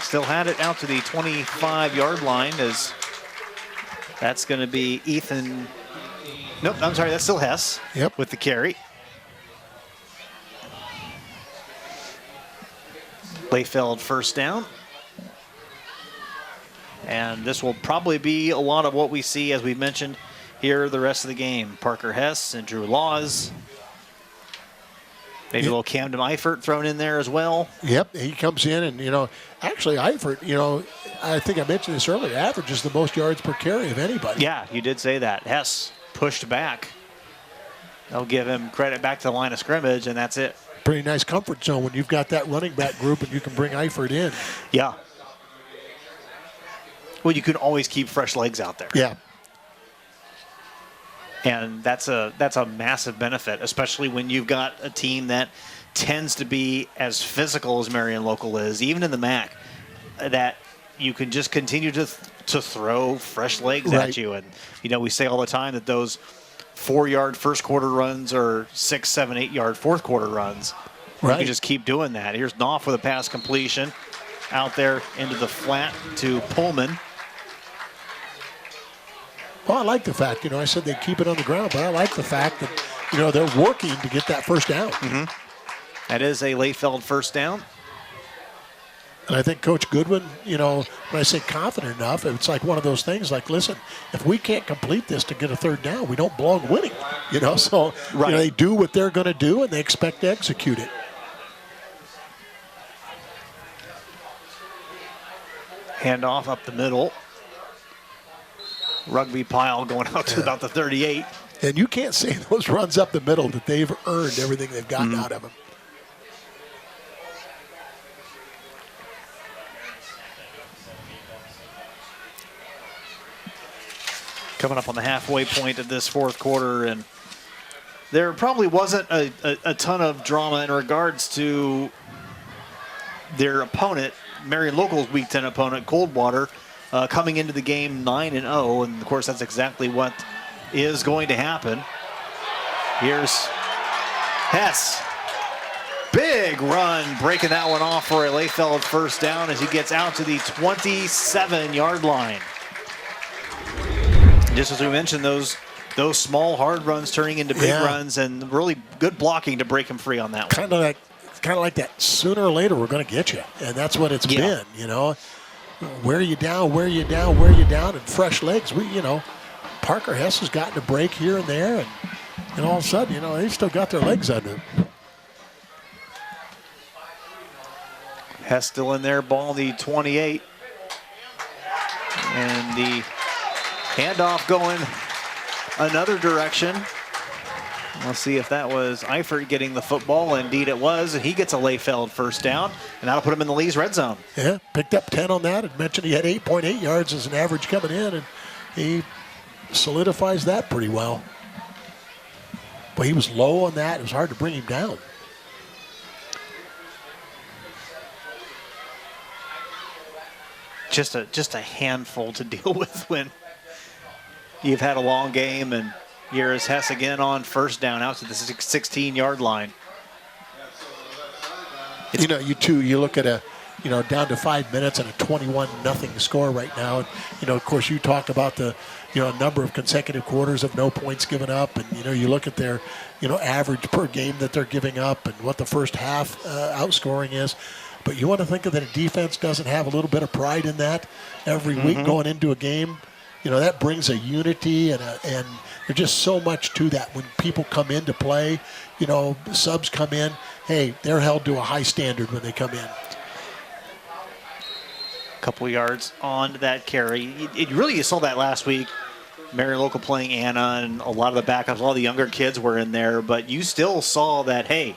Still had it out to the 25-yard line as that's going to be Ethan. Nope, I'm sorry, that's still Hess with the carry. Layfeld first down. And this will probably be a lot of what we see, as we mentioned, here the rest of the game. Parker Hess and Drew Laws. Maybe a little Camden Eifert thrown in there as well. Yep, he comes in and, actually Eifert, I think I mentioned this earlier, averages the most yards per carry of anybody. Yeah, you did say that. Hess pushed back. They'll give him credit back to the line of scrimmage, and that's it. Pretty nice comfort zone when you've got that running back group and you can bring Eifert in. Yeah. Well, you can always keep fresh legs out there. Yeah. And that's a massive benefit, especially when you've got a team that tends to be as physical as Marion Local is, even in the MAC, that you can just continue to throw fresh legs at you. And, we say all the time that those 4-yard first quarter runs are 6, 7, 8-yard fourth quarter runs. Right. You can just keep doing that. Here's Knopf with a pass completion out there into the flat to Pullman. Well, I like the fact, I said they keep it on the ground, but I like the fact that, they're working to get that first down. Mm-hmm. That is a Layfeld first down. And I think Coach Goodwin, when I say confident enough, it's like one of those things like, listen, if we can't complete this to get a third down, we don't belong winning. So they do what they're going to do, and they expect to execute it. Handoff up the middle. Rugby pile going out to about the 38. And you can't say those runs up the middle that they've earned everything they've gotten out of them. Coming up on the halfway point of this fourth quarter, and there probably wasn't a ton of drama in regards to their opponent, Marion Local's Week 10 opponent, Coldwater, coming into the game 9-0, and of course that's exactly what is going to happen. Here's Hess. Big run, breaking that one off for a Layfeld first down as he gets out to the 27-yard line. Just as we mentioned, those small hard runs turning into big runs, and really good blocking to break him free on that one. Kind of like that. Sooner or later, we're going to get you, and that's what it's been. Wear you down, and fresh legs. Parker Hess has gotten a break here and there, and all of a sudden, they've still got their legs under them. Hess still in there, ball the 28, and the handoff going another direction. We'll see if that was Eifert getting the football. Indeed it was, and he gets a Layfeld first down, and that'll put him in the Lee's red zone. Yeah, picked up 10 on that. I mentioned he had 8.8 yards as an average coming in, and he solidifies that pretty well. But he was low on that. It was hard to bring him down. Just a handful to deal with when you've had a long game, and here is Hess again on first down out to the 16-yard line. You look at down to 5 minutes and a 21-0 score right now. And, of course, you talk about the, number of consecutive quarters of no points given up. And, you look at their, average per game that they're giving up and what the first half outscoring is. But you want to think of that a defense doesn't have a little bit of pride in that every week going into a game. That brings a unity and there's just so much to that. When people come in to play, subs come in, hey, they're held to a high standard when they come in. Couple yards on that carry. You saw that last week. Marion Local playing Anna, and a lot of the backups, a lot of the younger kids were in there, but you still saw that, hey,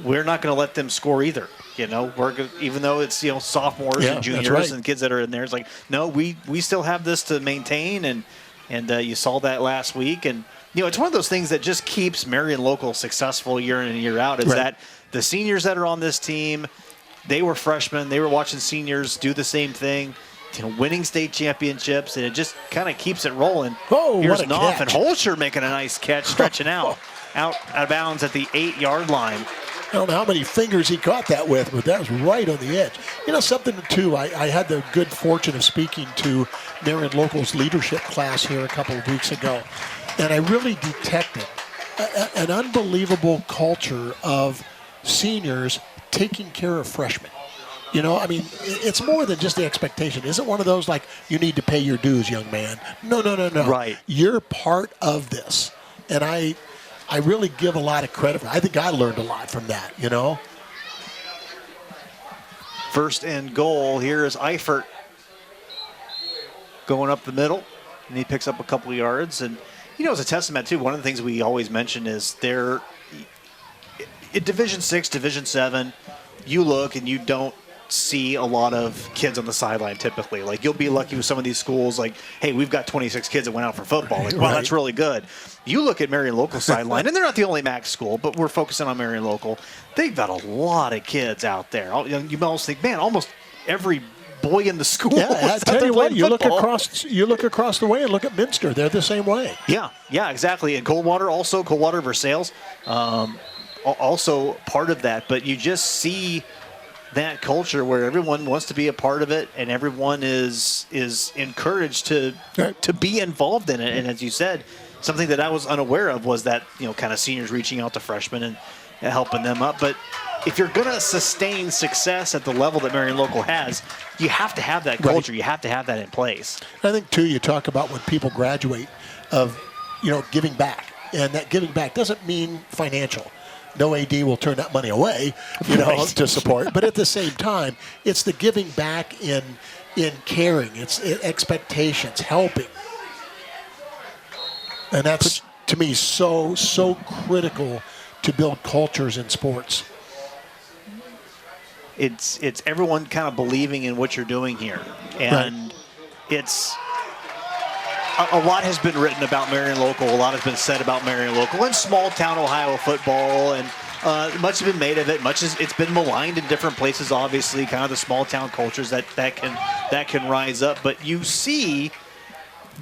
we're not going to let them score either. Even though it's sophomores and juniors and kids that are in there, it's like, no, we still have this to maintain, and you saw that last week, and it's one of those things that just keeps Marion Local successful year in and year out is that the seniors that are on this team, they were freshmen. They were watching seniors do the same thing, winning state championships, and it just kind of keeps it rolling. Oh, here's what a Knopf, catch. and Holscher making a nice catch, stretching out of bounds at the 8-yard line. I don't know how many fingers he caught that with, but that was right on the edge. Something, too, I had the good fortune of speaking to Marion Local's leadership class here a couple of weeks ago, and I really detected an unbelievable culture of seniors taking care of freshmen. It's more than just the expectation. Isn't one of those like, you need to pay your dues, young man? No. Right. You're part of this. And I really give a lot of credit for it. I think I learned a lot from that, First and goal. Here is Eifert going up the middle, and he picks up a couple of yards. And, as a testament, too, one of the things we always mention is they're in Division 6, Division 7, you look and you don't see a lot of kids on the sideline typically. Like, you'll be lucky with some of these schools, like, hey, we've got 26 kids that went out for football. Like, wow, that's really good. You look at Marion Local sideline, and they're not the only MAC school, but we're focusing on Marion Local. They've got a lot of kids out there. You almost think, man, almost every boy in the school. Yeah, I tell you what, you look across the way and look at Minster. They're the same way. Yeah, exactly. And Coldwater Versailles, also part of that. But you just see that culture where everyone wants to be a part of it, and everyone is encouraged to be involved in it. And as you said, something that I was unaware of was that kind of seniors reaching out to freshmen and helping them up. But if you're going to sustain success at the level that Marion Local has, you have to have that culture. You have to have that in place. I think too, you talk about when people graduate of giving back, and that giving back doesn't mean financial. No AD will turn that money away, to support. But at the same time, it's the giving back in caring. It's expectations, helping. And that's, to me, so critical to build cultures in sports. It's everyone kind of believing in what you're doing here. And it's a lot has been written about Marion Local. A lot has been said about Marion Local and small-town Ohio football, and much has been made of it. Much as it's been maligned in different places, obviously, kind of the small-town cultures that can rise up. But you see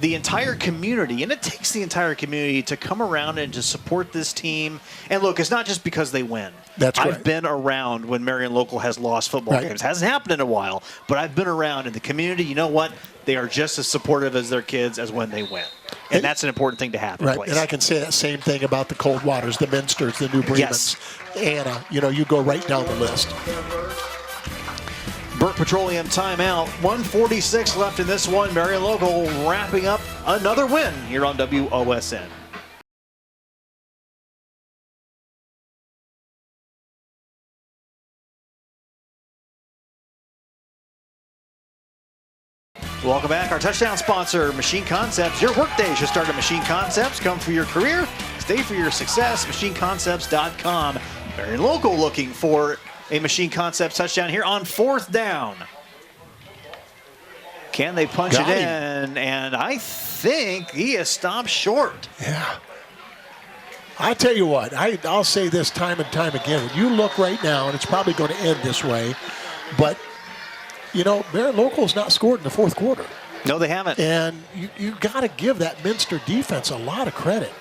the entire community, and it takes the entire community to come around and to support this team. And look, it's not just because they win. That's right. I've been around when Marion Local has lost football games. It hasn't happened in a while, but I've been around in the community. You know what? They are just as supportive as their kids as when they win. And that's an important thing to have in place. And I can say that same thing about the Coldwaters, the Minsters, the New Bremans, Anna. You go right down the list. Burke Petroleum timeout. 1:46 left in this one. Marion Local wrapping up another win here on WOSN. Welcome back. Our touchdown sponsor, Machine Concepts. Your workday should start at Machine Concepts. Come for your career, stay for your success. MachineConcepts.com. Marion Local looking for a Machine Concepts touchdown here on 4th down. Can they punch it in? And I think he is stopped short. Yeah. I tell you what, I'll say this time and time again. When you look right now, and it's probably going to end this way, but Marion Local's not scored in the fourth quarter. No, they haven't. And you got to give that Minster defense a lot of credit.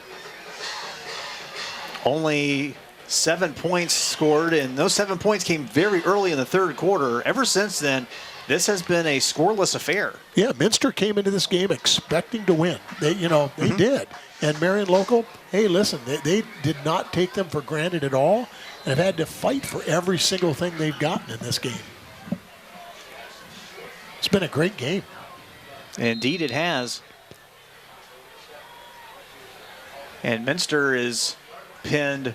Only 7 points scored, and those 7 points came very early in the third quarter. Ever since then, this has been a scoreless affair. Yeah, Minster came into this game expecting to win. They did. And Marion Local, hey, listen, they did not take them for granted at all and have had to fight for every single thing they've gotten in this game. It's been a great game. Indeed, it has. And Minster is pinned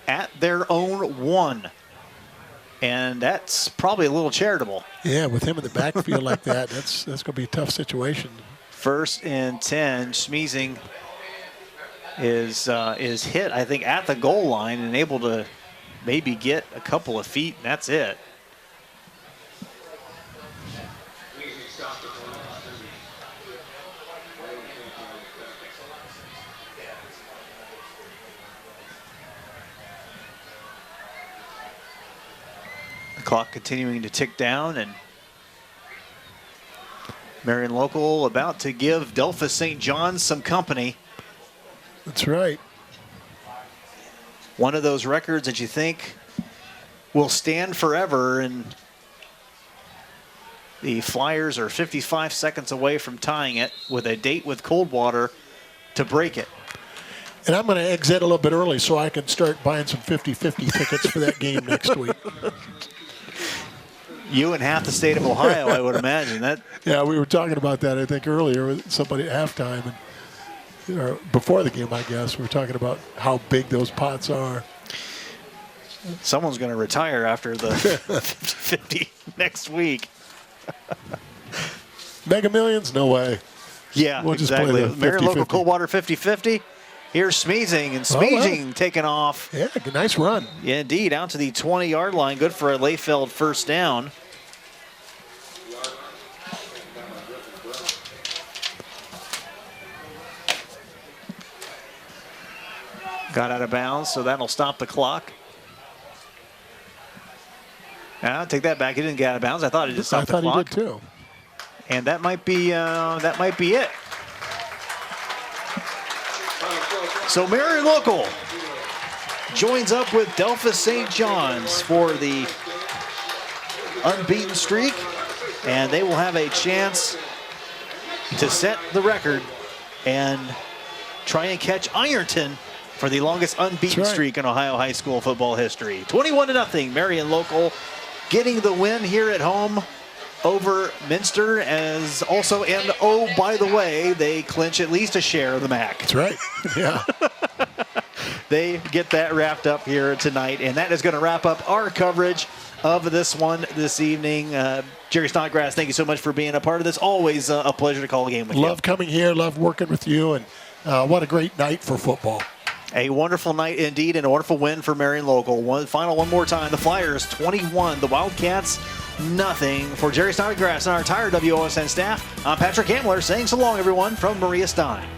at their own 1. And that's probably a little charitable. Yeah, with him in the backfield like that, that's going to be a tough situation. 1st and 10. Schmeezing is hit, I think, at the goal line and able to maybe get a couple of feet, and that's it. Clock continuing to tick down, and Marion Local about to give Delphus St. John's some company. That's right. One of those records that you think will stand forever, and the Flyers are 55 seconds away from tying it with a date with Coldwater to break it. And I'm going to exit a little bit early so I can start buying some 50-50 tickets for that game next week. You and half the state of Ohio, I would imagine. That. Yeah, we were talking about that, I think, earlier with somebody at halftime. And, or before the game, I guess. We were talking about how big those pots are. Someone's going to retire after the 50 next week. Mega Millions? No way. Yeah, we'll exactly. Just play the Marion Local 50-50. Coldwater 50-50. Here's Smeezing, and Smeezing taking off. Yeah, nice run. Yeah, indeed, out to the 20-yard line. Good for a Layfeld first down. Got out of bounds, so that'll stop the clock. I'll take that back. He didn't get out of bounds. I thought it just stopped the clock. I thought he did too. And that might be it. So Marion Local joins up with Delphus St. John's for the unbeaten streak, and they will have a chance to set the record and try and catch Ironton for the longest unbeaten streak in Ohio high school football history. 21-0, Marion Local getting the win here at home over Minster, as also, and oh, by the way, they clinch at least a share of the MAC. That's right. Yeah. They get that wrapped up here tonight, and that is going to wrap up our coverage of this one this evening. Jerry Snodgrass, thank you so much for being a part of this. Always a pleasure to call a game with you. Love coming here, love working with you, and what a great night for football. A wonderful night indeed, and a wonderful win for Marion Local. One more time. The Flyers 21, the Wildcats nothing. For Jerry Snodgrass and our entire WOSN staff, I'm Patrick Hamler saying so long, everyone, from Maria Stein.